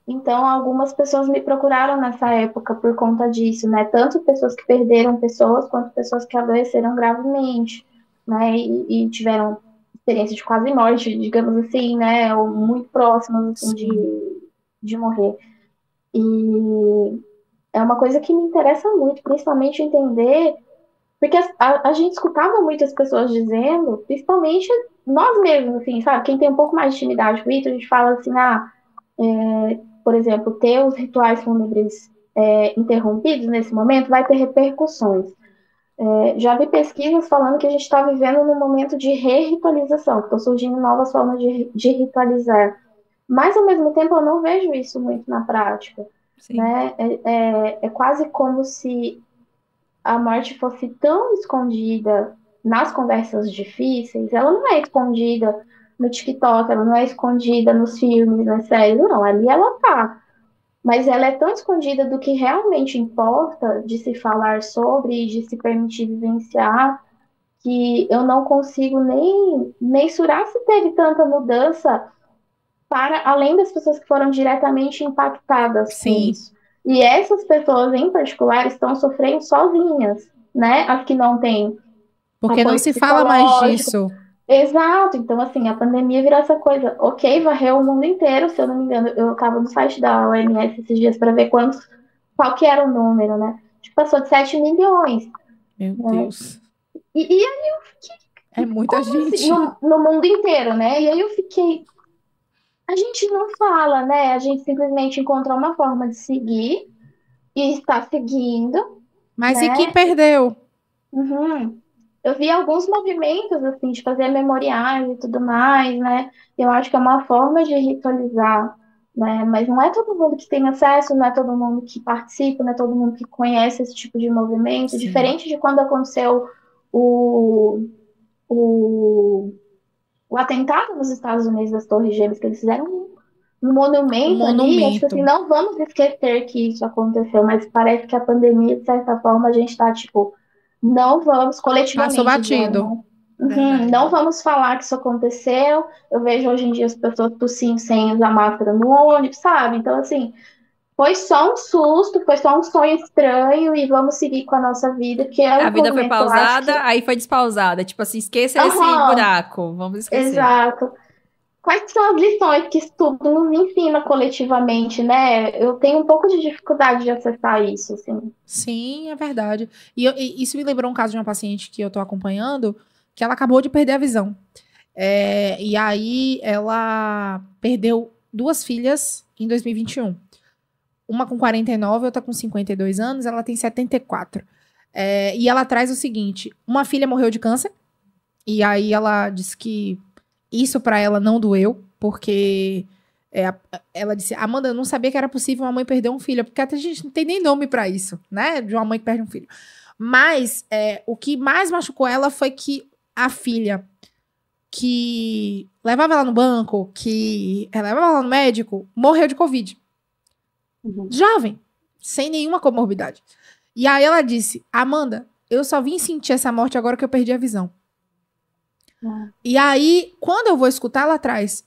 Então, algumas pessoas me procuraram nessa época por conta disso, né? Tanto pessoas que perderam pessoas, quanto pessoas que adoeceram gravemente, né? E tiveram experiência de quase morte, digamos assim, né? Ou muito próximas, assim, de morrer. E é uma coisa que me interessa muito, principalmente entender, porque a gente escutava muitas pessoas dizendo, principalmente nós mesmos, assim, sabe? Quem tem um pouco mais de intimidade com isso, a gente fala assim, por exemplo, ter os rituais fúnebres interrompidos nesse momento vai ter repercussões. Já vi pesquisas falando que a gente está vivendo num momento de re-ritualização, que estão surgindo novas formas de ritualizar. Mas, ao mesmo tempo, eu não vejo isso muito na prática. Né? É quase como se a morte fosse tão escondida nas conversas difíceis. Ela não é escondida no TikTok, ela não é escondida nos filmes, nas séries, não, ali ela tá. Mas ela é tão escondida do que realmente importa de se falar sobre e de se permitir vivenciar, que eu não consigo nem mensurar se teve tanta mudança para além das pessoas que foram diretamente impactadas com isso. E essas pessoas, em particular, estão sofrendo sozinhas, né? As que não têm Porque não apoio se fala mais psicológico. disso. Exato, então assim, a pandemia virou essa coisa, ok, varreu o mundo inteiro, se eu não me engano, eu tava no site da OMS esses dias para ver qual que era o número, né? Tipo, passou de 7 milhões, Meu né? Deus. E aí eu fiquei, É muita como assim? gente. No mundo inteiro, né? E aí eu fiquei, a gente não fala, né? A gente simplesmente encontra uma forma de seguir e está seguindo, Mas e quem né? perdeu? Uhum. Eu vi alguns movimentos, assim, de fazer memoriais e tudo mais, né? Eu acho que é uma forma de ritualizar, né? Mas não é todo mundo que tem acesso, não é todo mundo que participa, não é todo mundo que conhece esse tipo de movimento. Sim. Diferente de quando aconteceu o, o, o atentado nos Estados Unidos das Torres Gêmeas, que eles fizeram um Um monumento ali, é tipo assim, monumento. não vamos esquecer que isso aconteceu, mas parece que a pandemia, de certa forma, a gente está, tipo, não vamos, Passou coletivamente dizendo, batido. né? Uhum, Verdade. não vamos falar que isso aconteceu. Eu vejo hoje em dia as pessoas tossindo sem usar máscara no ônibus, sabe? Então, assim, foi só um susto, foi só um sonho estranho e vamos seguir com a nossa vida, que é A um vida foi movimento que eu acho pausada, que. aí foi despausada. Tipo assim, esqueça esse Aham, buraco. Vamos esquecer. exato. Quais são as lições que isso tudo nos ensina coletivamente, né? Eu tenho um pouco de dificuldade de acessar isso, assim. Sim, é verdade. E isso me lembrou um caso de uma paciente que eu tô acompanhando, que ela acabou de perder a visão. E aí ela perdeu duas filhas em 2021. Uma com 49, outra com 52 anos, ela tem 74. E ela traz o seguinte: uma filha morreu de câncer, e aí ela disse que isso pra ela não doeu, porque ela disse: Amanda, eu não sabia que era possível uma mãe perder um filho, porque até a gente não tem nem nome pra isso, né? De uma mãe que perde um filho. Mas o que mais machucou ela foi que a filha que levava ela no banco, que levava ela no médico, morreu de Covid. Uhum. Jovem, sem nenhuma comorbidade. E aí ela disse: Amanda, eu só vim sentir essa morte agora que eu perdi a visão. E aí, quando eu vou escutar ela atrás,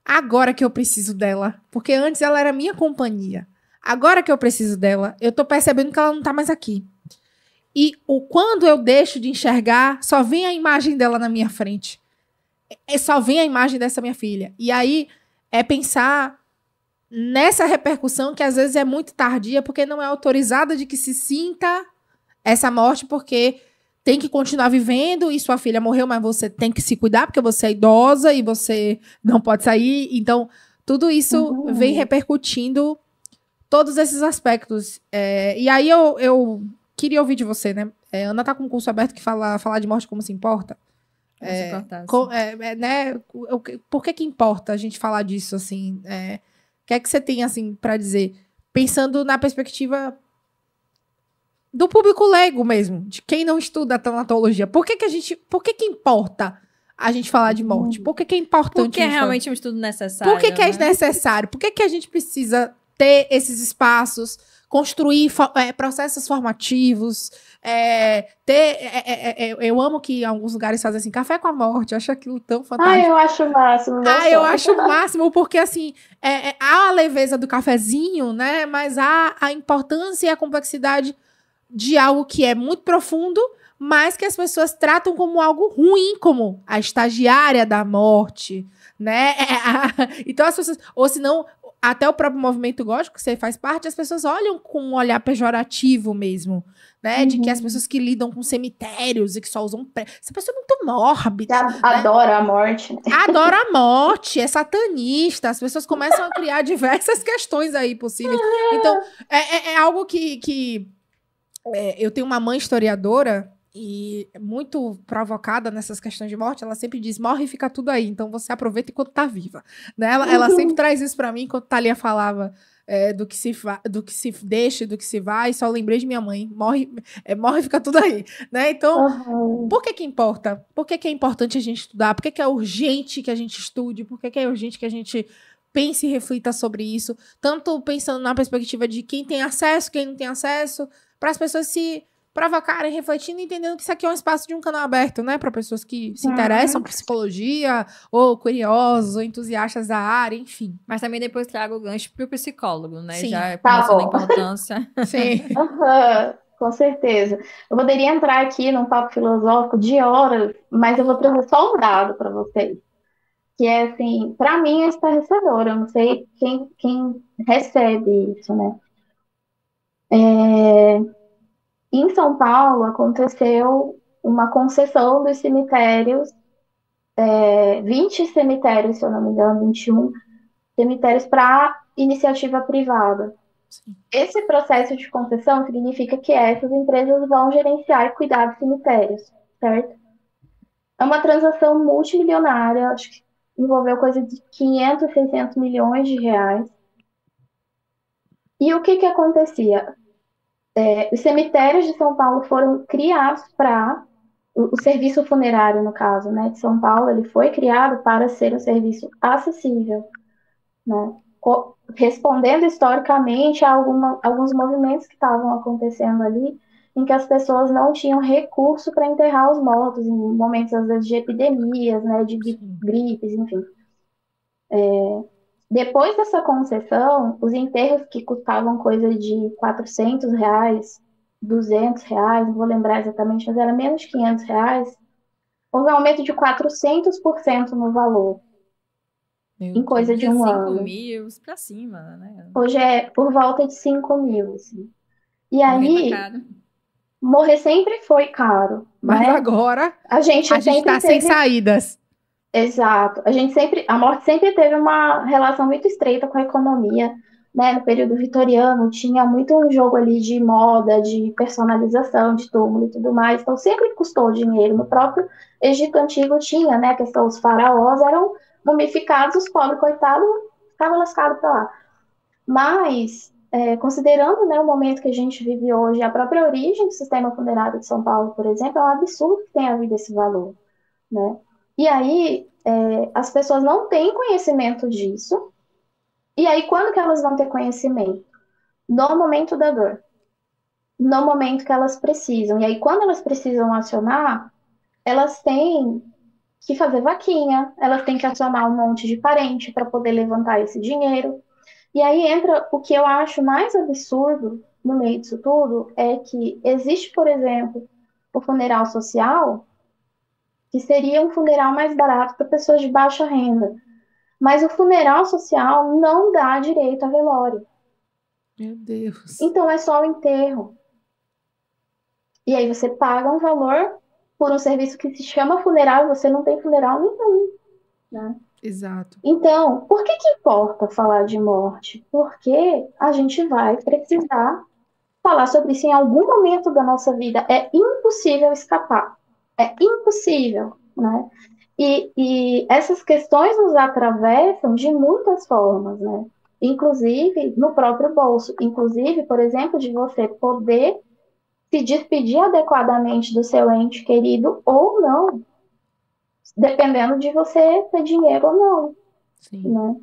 agora que eu preciso dela, porque antes ela era minha companhia. Agora que eu preciso dela, eu tô percebendo que ela não tá mais aqui. E quando eu deixo de enxergar, só vem a imagem dela na minha frente. Só vem a imagem dessa minha filha. E aí é pensar nessa repercussão que às vezes é muito tardia, porque não é autorizada de que se sinta essa morte, porque tem que continuar vivendo e sua filha morreu, mas você tem que se cuidar, porque você é idosa e você não pode sair. Então, tudo isso vem repercutindo todos esses aspectos. E aí eu queria ouvir de você, né? Ana tá com um curso aberto que falar de morte como se importa. Né? Por que importa a gente falar disso, assim? O que é que você tem, assim, para dizer? Pensando na perspectiva do público leigo mesmo, de quem não estuda tanatologia. Por que importa a gente falar de morte? Por que é importante? Porque é realmente um estudo necessário. Por que é necessário? Por que a gente precisa ter esses espaços, construir processos formativos, eu amo que em alguns lugares fazem assim, café com a morte, eu acho aquilo tão fantástico. Eu acho o máximo. Eu acho o máximo, porque assim, há a leveza do cafezinho, né? Mas há a importância e a complexidade de algo que é muito profundo, mas que as pessoas tratam como algo ruim, como a estagiária da morte, né? Então as pessoas, ou senão, até o próprio movimento gótico, que você faz parte, as pessoas olham com um olhar pejorativo mesmo, né? De que as pessoas que lidam com cemitérios e que só usam... Essa pessoa é muito mórbida. Adora a morte. Né? Adora a morte, é satanista. As pessoas começam a criar diversas questões aí possíveis. Então, é algo que eu tenho uma mãe historiadora e muito provocada nessas questões de morte. Ela sempre diz, morre e fica tudo aí. Então, você aproveita enquanto tá viva. Né? Ela sempre traz isso pra mim, enquanto Thalia falava do que se deixa, do que se vai. Só lembrei de minha mãe. Morre e fica tudo aí. Né? Então, por que importa? Por que é importante a gente estudar? Por que é urgente que a gente estude? Por que é urgente que a gente pense e reflita sobre isso? Tanto pensando na perspectiva de quem tem acesso, quem não tem acesso, para as pessoas se provocarem, refletindo e entendendo que isso aqui é um espaço de um canal aberto, né? Para pessoas que se interessam por psicologia, ou curiosos, ou entusiastas da área, enfim. Mas também depois trago o gancho pro psicólogo, né? Sim. Já Tá pensando a bom. importância. Sim. Com certeza. Eu poderia entrar aqui num papo filosófico de horas, mas eu vou trazer só um dado para vocês. Que é assim, para mim é estarrecedor. Eu não sei quem recebe isso, né? Em São Paulo aconteceu uma concessão dos cemitérios, 20 cemitérios, se eu não me engano, 21 cemitérios para iniciativa privada. Sim. Esse processo de concessão significa que essas empresas vão gerenciar e cuidar dos cemitérios, certo? É uma transação multimilionária, acho que envolveu coisa de 500, 600 milhões de reais. E o que acontecia? Os cemitérios de São Paulo foram criados para o serviço funerário, no caso, né, de São Paulo, ele foi criado para ser um serviço acessível, né, respondendo historicamente a alguns movimentos que estavam acontecendo ali, em que as pessoas não tinham recurso para enterrar os mortos, em momentos, às vezes, de epidemias, né, de gripes, enfim. Depois dessa concessão, os enterros que custavam coisa de R$ 400, R$ 200, não vou lembrar exatamente, mas era menos de R$ 500, houve um aumento de 400% no valor, em coisa de um 5 ano. mil pra cima, né? Hoje é por volta de 5 mil, assim. E Morrer tá aí, caro. morrer sempre foi caro, Mas né? agora A gente sempre tá sem teve... saídas. Exato. A morte sempre teve uma relação muito estreita com a economia, né? No período vitoriano tinha muito um jogo ali de moda, de personalização, de túmulo e tudo mais. Então sempre custou dinheiro. No próprio Egito Antigo tinha, né? A questão, os faraós eram mumificados, os pobres coitados ficavam lascados para lá. Mas considerando, né, o momento que a gente vive hoje, a própria origem do sistema funerário de São Paulo, por exemplo, é um absurdo que tenha havido esse valor, né? E aí, as pessoas não têm conhecimento disso. E aí, quando que elas vão ter conhecimento? No momento da dor. No momento que elas precisam. E aí, quando elas precisam acionar, elas têm que fazer vaquinha, elas têm que acionar um monte de parente para poder levantar esse dinheiro. E aí entra o que eu acho mais absurdo no meio disso tudo, é que existe, por exemplo, o funeral social, que seria um funeral mais barato para pessoas de baixa renda. Mas o funeral social não dá direito a velório. Meu Deus. Então é só o enterro. E aí você paga um valor por um serviço que se chama funeral e você não tem funeral nenhum, né? Exato. Então, por que importa falar de morte? Porque a gente vai precisar falar sobre isso em algum momento da nossa vida. É impossível escapar. É impossível, né? E essas questões nos atravessam de muitas formas, né? Inclusive no próprio bolso. Inclusive, por exemplo, de você poder se despedir adequadamente do seu ente querido ou não, dependendo de você ter dinheiro ou não, Sim. né?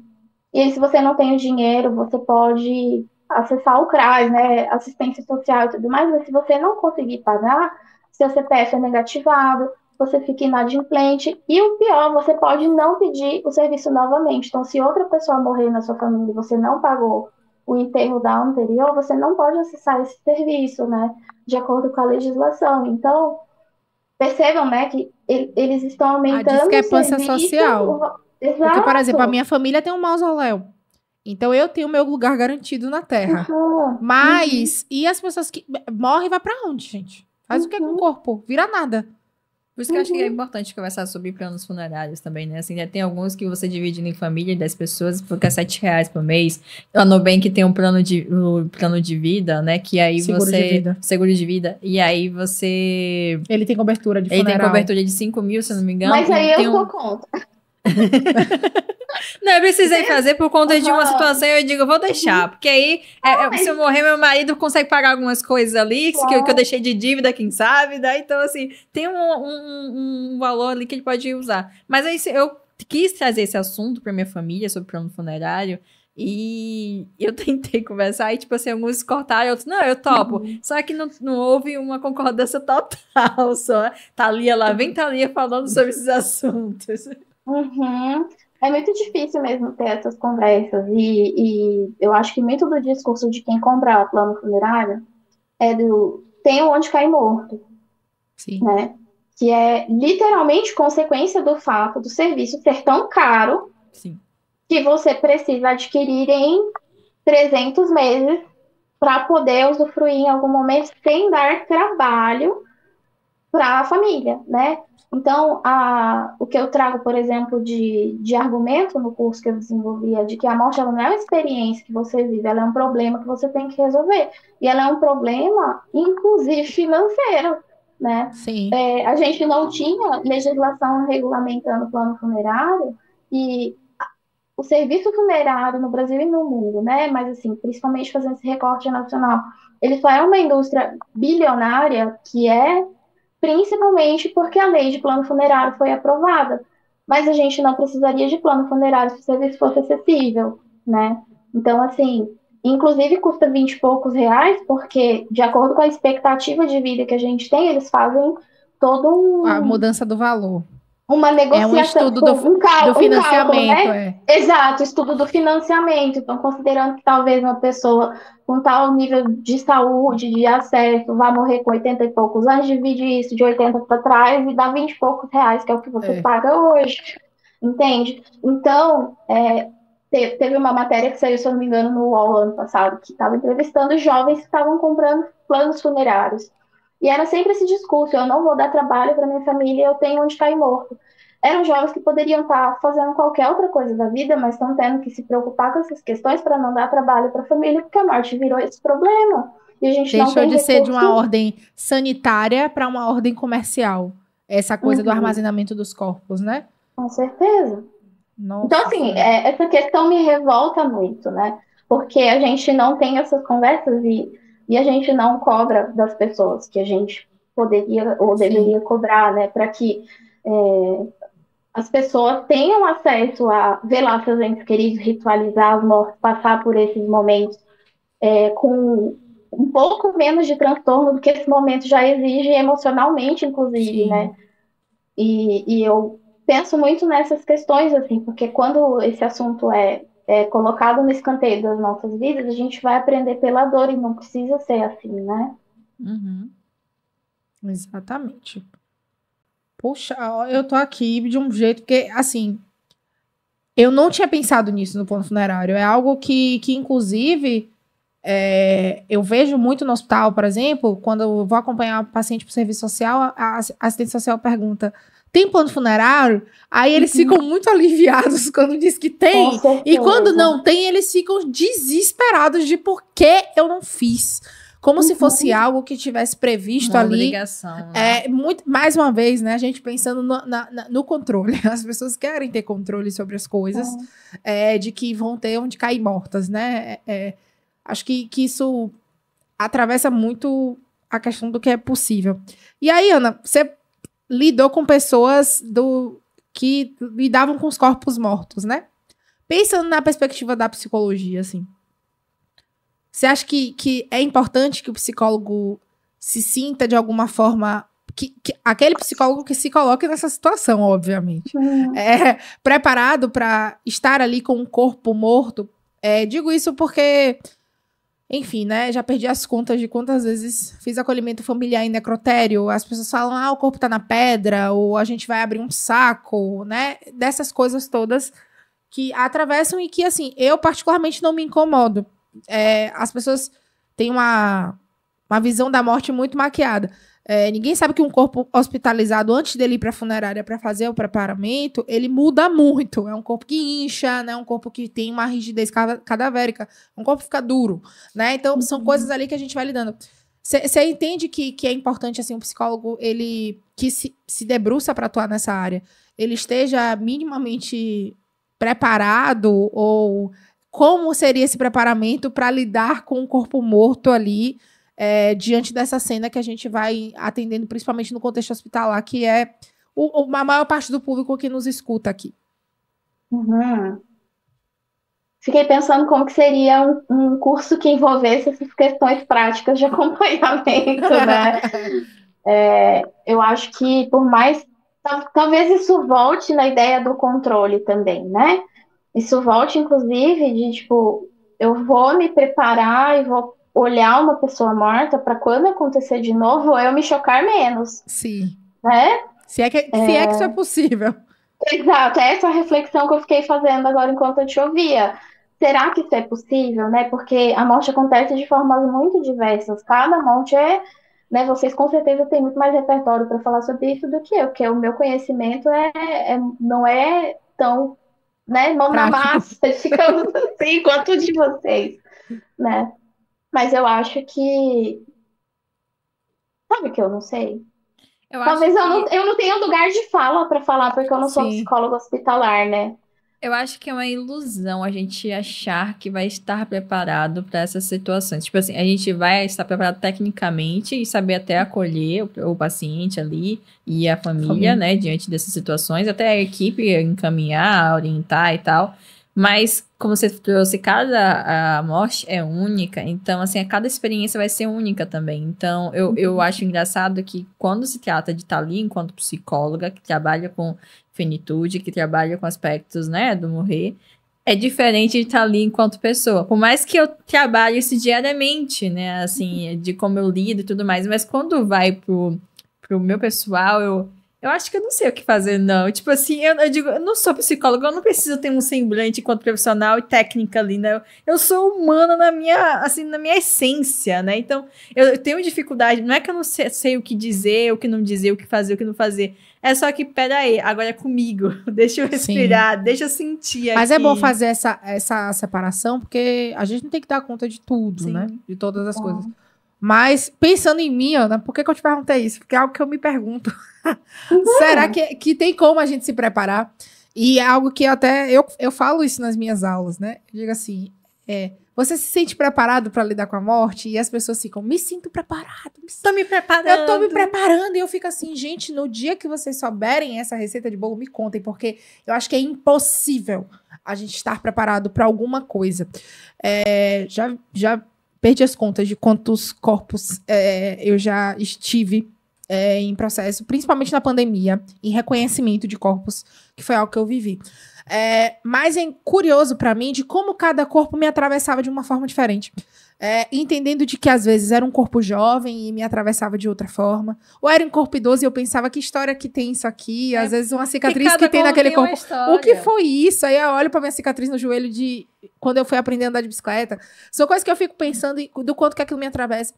E aí, se você não tem o dinheiro, você pode acessar o CRAS, né? Assistência social e tudo mais, mas se você não conseguir pagar, seu CPF é negativado, você fica inadimplente, e o pior, você pode não pedir o serviço novamente. Então, se outra pessoa morrer na sua família e você não pagou o enterro da anterior, você não pode acessar esse serviço, né? De acordo com a legislação. Então, percebam, né, que eles estão A aumentando o discrepância serviço. social. Exato. Porque, por exemplo, a minha família tem um mausoléu. Então eu tenho meu lugar garantido na terra. Mas, e as pessoas que morrem, vai pra onde, gente? Faz o que com o corpo? Vira nada. Por isso que eu acho que é importante conversar sobre planos funerários também, né? Assim, já tem alguns que você divide em família, 10 pessoas, fica R$ 7 por mês. A Nubank tem um plano de vida, né? Que aí Seguro você... de vida. Seguro de vida. E aí você... Ele tem cobertura de Ele funeral. tem cobertura de 5 mil, se eu não me engano. Mas aí e tem eu sou contra. Não, eu precisei fazer por conta de uma situação e eu digo, eu vou deixar. Porque aí, se eu morrer, meu marido consegue pagar algumas coisas ali, que eu deixei de dívida, quem sabe, né? Então, assim, tem um valor ali que ele pode usar. Mas aí, eu quis trazer esse assunto pra minha família, sobre plano funerário, E eu tentei conversar e, tipo assim, alguns cortaram, outros, não, eu topo. Só que não houve uma concordância total, só. Thalia lá, vem Thalia falando sobre esses assuntos. Uhum. É muito difícil mesmo ter essas conversas. E eu acho que muito do discurso de quem compra plano funerário é do tem onde cair morto, Sim. né? Que é literalmente consequência do fato do serviço ser tão caro Sim. que você precisa adquirir em 300 meses para poder usufruir em algum momento sem dar trabalho para a família, né? Então, o que eu trago, por exemplo, de argumento no curso que eu desenvolvi é de que a morte ela não é uma experiência que você vive, ela é um problema que você tem que resolver. E ela é um problema, inclusive, financeiro, né? Sim. A gente não tinha legislação regulamentando o plano funerário e o serviço funerário no Brasil e no mundo, né? Mas, assim, principalmente fazendo esse recorte nacional, ele só é uma indústria bilionária que é principalmente porque a lei de plano funerário foi aprovada. Mas a gente não precisaria de plano funerário se o serviço fosse acessível, né? Então, assim, inclusive custa 20 e poucos reais, porque, de acordo com a expectativa de vida que a gente tem, eles fazem todo A mudança do valor. uma É um negociação, estudo do um cálculo, financiamento, né? é. Exato, estudo do financiamento. Então, considerando que talvez uma pessoa com tal nível de saúde, de acesso, vá morrer com 80 e poucos anos, divide isso de 80 para trás e dá 20 e poucos reais, que é o que você paga hoje. Entende? Então, teve uma matéria que saiu, se eu não me engano, no UOL ano passado, que estava entrevistando jovens que estavam comprando planos funerários. E era sempre esse discurso: eu não vou dar trabalho para minha família, eu tenho onde cair morto. Eram jovens que poderiam estar fazendo qualquer outra coisa da vida, mas estão tendo que se preocupar com essas questões para não dar trabalho para a família, porque a morte virou esse problema. E a gente não Deixou tem de ser de recurso. uma ordem sanitária para uma ordem comercial. Essa coisa do armazenamento dos corpos, né? Com certeza. Nossa Então, assim, Senhora. essa questão me revolta muito, né? Porque a gente não tem essas conversas e a gente não cobra das pessoas que a gente poderia ou deveria cobrar, né? Para que as pessoas tenham acesso a ver lá seus entes queridos, ritualizar as mortes, passar por esses momentos com um pouco menos de transtorno do que esse momento já exige emocionalmente, inclusive, né? E eu penso muito nessas questões, assim, porque quando esse assunto é colocado no escanteio das nossas vidas, a gente vai aprender pela dor e não precisa ser assim, né? Uhum. Exatamente. Poxa, eu tô aqui de um jeito que, assim, eu não tinha pensado nisso no plano funerário. É algo que inclusive, eu vejo muito no hospital, por exemplo, quando eu vou acompanhar um paciente para o serviço social, a assistente social pergunta: tem plano funerário? Aí eles ficam muito aliviados quando diz que tem. E quando não tem, eles ficam desesperados de por que eu não fiz. Como se fosse algo que tivesse previsto uma ali. Obrigação, né? Mais uma vez, né? A gente pensando no controle. As pessoas querem ter controle sobre as coisas, de que vão ter onde cair mortas, né? Acho que isso atravessa muito a questão do que é possível. E aí, Ana, você lidou com pessoas que lidavam com os corpos mortos, né? Pensando na perspectiva da psicologia, assim. Você acha que é importante que o psicólogo se sinta de alguma forma... Que aquele psicólogo que se coloque nessa situação, obviamente. Preparado para estar ali com um corpo morto. Digo isso porque... Enfim, né? Já perdi as contas de quantas vezes fiz acolhimento familiar em necrotério. As pessoas falam, o corpo tá na pedra, ou a gente vai abrir um saco, né? Dessas coisas todas que atravessam e que, assim, eu particularmente não me incomodo. As pessoas têm uma visão da morte muito maquiada. Ninguém sabe que um corpo hospitalizado, antes dele ir para a funerária para fazer o preparamento, ele muda muito. É um corpo que incha, né? Um corpo que tem uma rigidez cadavérica. Um corpo fica duro, né? Então, são coisas ali que a gente vai lidando. Você entende que é importante, assim, um psicólogo, ele que se debruça para atuar nessa área, ele esteja minimamente preparado, ou como seria esse preparamento para lidar com um corpo morto ali, diante dessa cena que a gente vai atendendo, principalmente no contexto hospitalar, que é a maior parte do público que nos escuta aqui. fiquei pensando como que seria um curso que envolvesse essas questões práticas de acompanhamento, né? Eu acho que por mais... Talvez isso volte na ideia do controle também, né? Isso volte, inclusive, de tipo, eu vou me preparar e vou olhar uma pessoa morta para quando acontecer de novo, eu me chocar menos, Sim. né? Se é que isso é possível. Exato, é essa reflexão que eu fiquei fazendo agora enquanto eu te ouvia. Será que isso é possível, né? Porque a morte acontece de formas muito diversas. Cada morte né? Vocês com certeza têm muito mais repertório para falar sobre isso do que eu, porque o meu conhecimento não é tão, né? Mão na Prático. massa, digamos assim, quanto o de vocês, né? Mas eu acho que, sabe que eu não sei. Talvez eu não tenha lugar de fala para falar, porque eu não sou Sim. psicóloga hospitalar, né? Eu acho que é uma ilusão a gente achar que vai estar preparado para essas situações. Tipo assim, a gente vai estar preparado tecnicamente e saber até acolher o paciente ali e a família, né, diante dessas situações, até a equipe encaminhar, orientar e tal. Mas, como você trouxe, cada morte é única, então, assim, cada experiência vai ser única também. Então, eu acho engraçado que quando se trata de estar ali enquanto psicóloga, que trabalha com finitude, que trabalha com aspectos, né, do morrer, é diferente de estar ali enquanto pessoa. Por mais que eu trabalhe isso diariamente, né, assim, de como eu lido e tudo mais, mas quando vai pro meu pessoal, eu acho que eu não sei o que fazer, não. Tipo assim, eu digo, eu não sou psicóloga, eu não preciso ter um semblante enquanto profissional e técnica ali, né? Eu sou humana na minha essência, né? Então, eu tenho dificuldade, não é que eu não sei o que dizer, o que não dizer, o que fazer, o que não fazer. É só que, peraí, agora é comigo. Deixa eu respirar, deixa eu sentir Mas aqui. é bom fazer essa separação, porque a gente não tem que dar conta de tudo, né? De todas as coisas. Mas, pensando em mim, Ana, por que eu te perguntei isso? Porque é algo que eu me pergunto. Será que tem como a gente se preparar? E é algo que eu falo isso nas minhas aulas, né? Eu digo assim, você se sente preparado para lidar com a morte? E as pessoas ficam, me sinto preparado. Tô me preparando. Eu tô me preparando. E eu fico assim, gente, no dia que vocês souberem essa receita de bolo, me contem. Porque eu acho que é impossível a gente estar preparado para alguma coisa. Já perdi as contas de quantos corpos eu já estive em processo, principalmente na pandemia, em reconhecimento de corpos, que foi algo que eu vivi. Mas é curioso para mim de como cada corpo me atravessava de uma forma diferente. Entendendo de que às vezes era um corpo jovem e me atravessava de outra forma, ou era um corpo idoso e eu pensava, que história que tem isso aqui? Às vezes uma cicatriz que tem naquele corpo. O que foi isso? Aí eu olho pra minha cicatriz no joelho de quando eu fui aprender a andar de bicicleta. São coisas que eu fico pensando do quanto que aquilo me atravessa.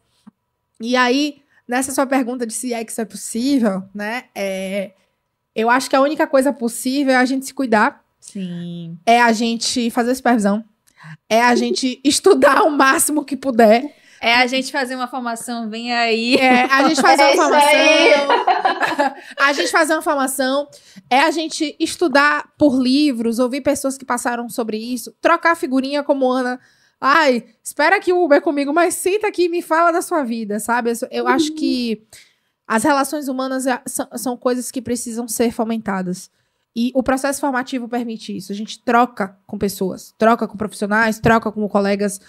E aí, nessa sua pergunta de se é que isso é possível, né? Eu acho que a única coisa possível é a gente se cuidar. Sim. É a gente fazer supervisão. É a gente estudar o máximo que puder. É a gente fazer uma formação, vem aí. A gente fazer uma formação. A gente fazer uma formação. É a gente estudar por livros, ouvir pessoas que passaram sobre isso, trocar figurinha como Ana. Ai, espera aqui o Uber comigo, mas senta aqui e me fala da sua vida, sabe? Eu acho que as relações humanas são coisas que precisam ser fomentadas. E o processo formativo permite isso. A gente troca com pessoas, troca com profissionais, troca com colegas,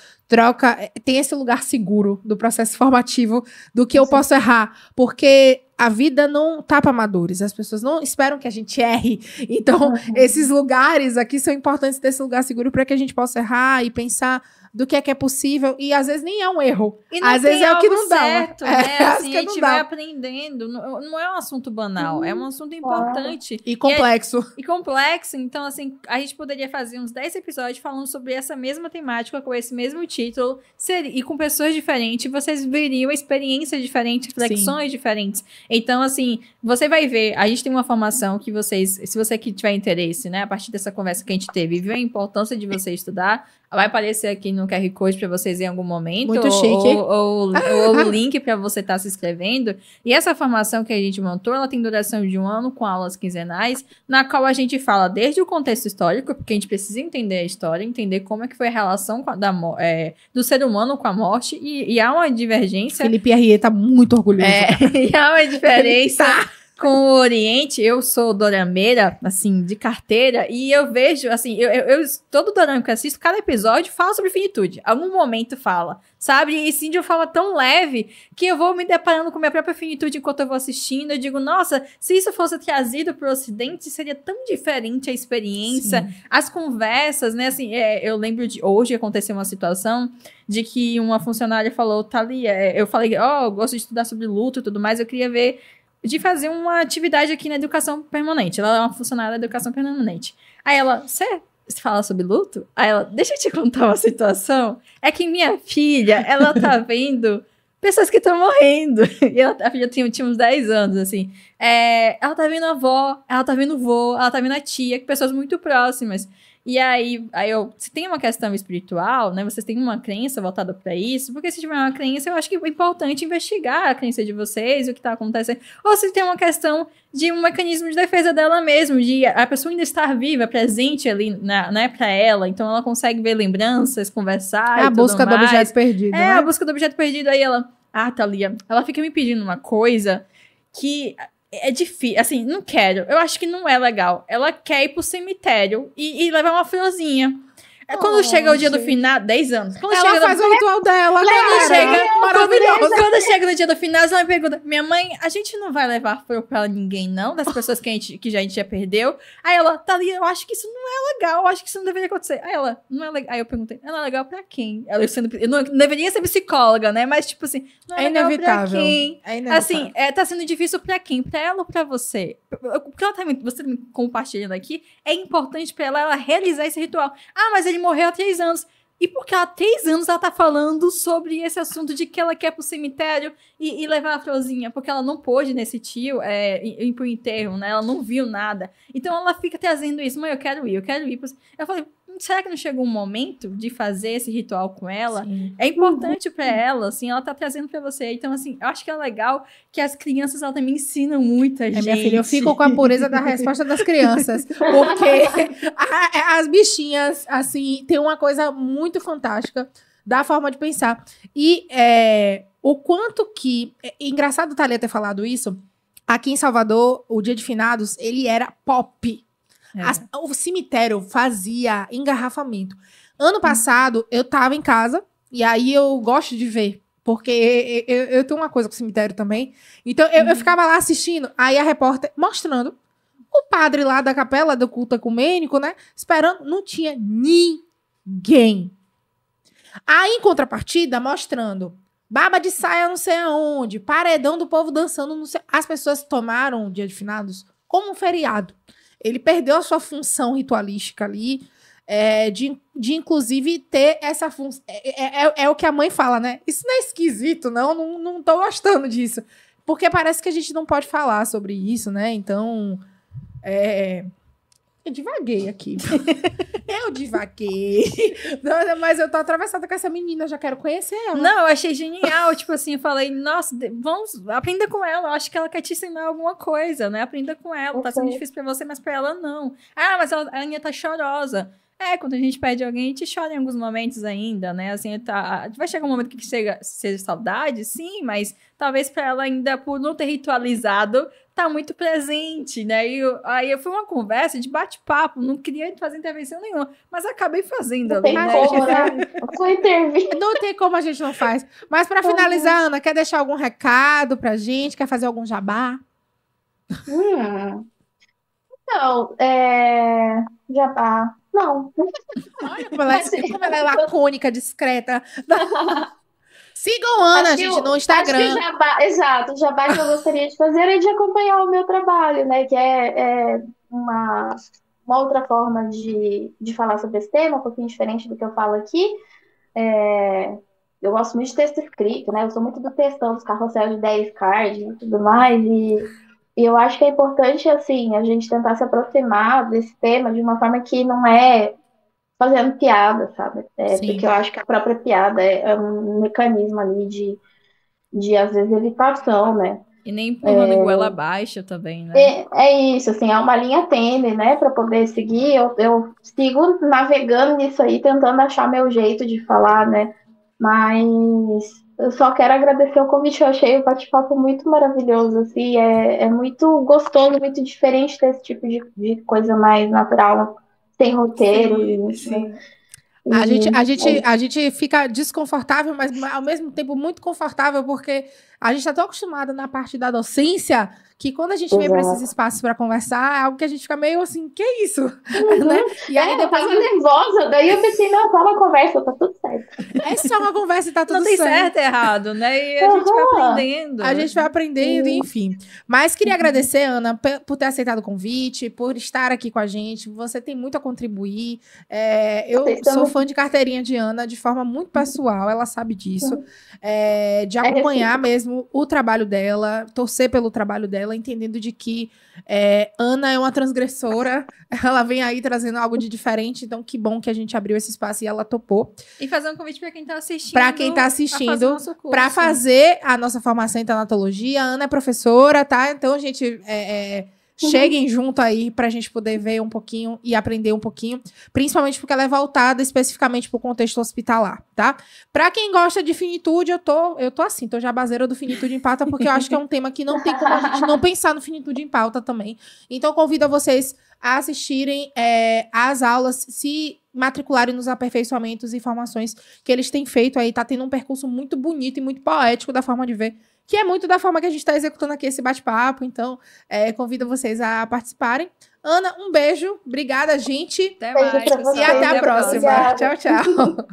tem esse lugar seguro do processo formativo do que eu posso errar. Porque a vida não tá para amadores. As pessoas não esperam que a gente erre. Então, esses lugares aqui são importantes desse lugar seguro para que a gente possa errar e pensar do que é possível, e às vezes nem é um erro. E não às vezes é o que não dá. Certo, né? Assim, a gente vai dá. aprendendo. Não é um assunto banal, é um assunto importante. E complexo. E complexo. Então, assim, a gente poderia fazer uns 10 episódios falando sobre essa mesma temática, com esse mesmo título, e com pessoas diferentes, vocês veriam experiências diferentes, reflexões diferentes. Então, assim, você vai ver, a gente tem uma formação que vocês, se você que tiver interesse, né, a partir dessa conversa que a gente teve, viu a importância de você estudar, vai aparecer aqui no QR Code para vocês em algum momento. Muito chique. Ou o link para você estar se inscrevendo. E essa formação que a gente montou, ela tem duração de 1 ano, com aulas quinzenais, na qual a gente fala desde o contexto histórico, porque a gente precisa entender a história, entender como é que foi a relação do ser humano com a morte, e há uma divergência. Felipe Arrier tá muito orgulhoso. E há uma diferença com o Oriente, eu sou dorameira, assim, de carteira, e eu vejo, assim, todo dorama que eu assisto, cada episódio fala sobre finitude. Algum momento fala, sabe? E sim, de uma forma tão leve que eu vou me deparando com minha própria finitude enquanto eu vou assistindo. Eu digo, nossa, se isso fosse trazido para o Ocidente, seria tão diferente a experiência, sim, as conversas, né? Assim, eu lembro de hoje aconteceu uma situação de que uma funcionária falou, Thalia, eu falei, eu gosto de estudar sobre luto e tudo mais, eu queria ver de fazer uma atividade aqui na educação permanente. Ela é uma funcionária da educação permanente. Aí ela, você fala sobre luto? Aí ela, deixa eu te contar uma situação. É que minha filha, ela tá vendo pessoas que estão morrendo. E a filha tinha uns 10 anos, assim. Ela tá vendo a avó, ela tá vendo o vô, ela tá vendo a tia, pessoas muito próximas. E aí se tem uma questão espiritual, né, vocês têm uma crença voltada para isso, porque se tiver uma crença, eu acho que é importante investigar a crença de vocês, o que tá acontecendo, ou se tem uma questão de um mecanismo de defesa dela mesmo, de a pessoa ainda estar viva, presente ali, né, para ela, então ela consegue ver lembranças, conversar e tudo mais. A busca do objeto perdido, né? A busca do objeto perdido, aí ela, Thalia, ela fica me pedindo uma coisa que é difícil, assim, não quero. Eu acho que não é legal. Ela quer ir pro cemitério e levar uma florzinha. Quando chega o dia do final, 10 anos. Quando ela faz o ritual dela, quando chega no dia do final, ela me pergunta, minha mãe, a gente não vai levar flor pra ninguém, não? Das pessoas que a gente já perdeu. Aí ela, Thalia, eu acho que isso não é legal, eu acho que isso não deveria acontecer. Aí ela, não é legal. Aí eu perguntei, não é legal pra quem? Eu não deveria ser psicóloga, né? Mas, tipo assim, não é legal pra quem? É inevitável. Assim, tá sendo difícil pra quem? Pra ela ou pra você? Porque você me compartilhando aqui, é importante pra ela realizar esse ritual. Mas ele morreu há 3 anos. E porque há 3 anos ela tá falando sobre esse assunto de que ela quer pro cemitério e levar a florzinha, porque ela não pôde nesse tio ir pro enterro, né? Ela não viu nada. Então ela fica trazendo isso. Mãe, eu quero ir. Eu falei, será que não chegou um momento de fazer esse ritual com ela? Sim. É importante pra ela, assim, ela tá trazendo pra você. Então, assim, eu acho que é legal que as crianças, ela também ensinam muita gente. Minha filha, eu fico com a pureza da resposta das crianças, porque as bichinhas, assim, tem uma coisa muito fantástica da forma de pensar. E o quanto que... engraçado o Thalia ter falado isso. Aqui em Salvador, o Dia de Finados, ele era pop. O cemitério fazia engarrafamento. Ano passado, eu tava em casa, e aí eu gosto de ver, porque eu tenho uma coisa com o cemitério também. Então, eu ficava lá assistindo, aí a repórter mostrando o padre lá da capela do culto ecumênico, né? Esperando, não tinha ninguém. Aí, em contrapartida, mostrando baba de saia não sei aonde, paredão do povo dançando, não sei. As pessoas tomaram o Dia de Finados como um feriado. Ele perdeu a sua função ritualística ali, de inclusive ter essa função. É o que a mãe fala, né? Isso não é esquisito, não tô gostando disso. Porque parece que a gente não pode falar sobre isso, né? Então, eu divaguei aqui. Eu divaguei. Não, mas eu tô atravessada com essa menina, eu já quero conhecer ela. Não, eu achei genial. Tipo assim, eu falei, nossa, vamos, aprenda com ela. Eu acho que ela quer te ensinar alguma coisa, né? Aprenda com ela. Tá sendo difícil pra você, mas pra ela não. Mas a Aninha tá chorosa. Quando a gente perde alguém, a gente chora em alguns momentos ainda, né? Assim, vai chegar um momento que seja saudade, sim, mas talvez pra ela ainda, por não ter ritualizado, tá muito presente, né? Aí foi uma conversa de bate-papo, não queria fazer intervenção nenhuma, mas acabei fazendo ali, né? Não tem como a gente não faz. Mas pra finalizar, Ana, quer deixar algum recado pra gente? Quer fazer algum jabá? Não, jabá. Não. Olha como ela é lacônica, discreta. Sigam Ana, gente, no Instagram. Acho que o jabá que eu gostaria de fazer é de acompanhar o meu trabalho, né? Que é uma outra forma de falar sobre esse tema, um pouquinho diferente do que eu falo aqui. Eu gosto muito de texto escrito, né? Eu sou muito do textão, dos carrossel de 10 cards e tudo mais. E eu acho que é importante, assim, a gente tentar se aproximar desse tema de uma forma que não é fazendo piada, sabe? Porque eu acho que a própria piada é um mecanismo ali de às vezes, evitação, né? E nem empurrando goela abaixo também, né? É isso, assim, é uma linha tênue, né? Para poder seguir, eu sigo navegando nisso aí, tentando achar meu jeito de falar, né? Mas Eu só quero agradecer o convite, eu achei o bate-papo muito maravilhoso, assim, é muito gostoso, muito diferente desse tipo de coisa mais natural, sem roteiro, Sim, né? sim. A gente fica desconfortável, mas ao mesmo tempo muito confortável, porque a gente está tão acostumada na parte da docência que quando a gente vem para esses Exato. espaços para conversar, é algo que a gente fica meio assim, que isso? Uhum. Né? E aí Eu depois tava nervosa, daí eu pensei, não, só uma conversa, tá tudo certo. é só uma conversa e tá Não tudo tem certo. certo e errado, né? E a gente vai Aham. aprendendo. A gente vai aprendendo, enfim. Mas queria agradecer, Ana, por ter aceitado o convite, por estar aqui com a gente. Você tem muito a contribuir. Eu Vocês sou também. fã de carteirinha de Ana de forma muito pessoal, ela sabe disso. De É acompanhar recíproco. mesmo o trabalho dela, torcer pelo trabalho dela, entendendo de que Ana é uma transgressora, ela vem aí trazendo algo de diferente, então que bom que a gente abriu esse espaço e ela topou. E fazer um convite para quem tá assistindo. Para quem tá a fazer o assistindo, nosso curso. para fazer a nossa formação em tanatologia. A Ana é professora, tá? Então, gente, cheguem junto aí pra gente poder ver um pouquinho e aprender um pouquinho, principalmente porque ela é voltada especificamente pro contexto hospitalar, tá? Pra quem gosta de finitude, eu tô assim, tô jabazeira do finitude em pauta, porque eu acho que é um tema que não tem como a gente não pensar no finitude em pauta também. Então, convido vocês a assistirem às aulas, se matricularem nos aperfeiçoamentos e formações que eles têm feito aí. Tá tendo um percurso muito bonito e muito poético da forma de ver, que é muito da forma que a gente está executando aqui esse bate-papo. Então, convido vocês a participarem. Ana, um beijo. Obrigada, gente. Até Beijo mais, pra pessoal. E até a vocês. próxima. Obrigada. Tchau, tchau.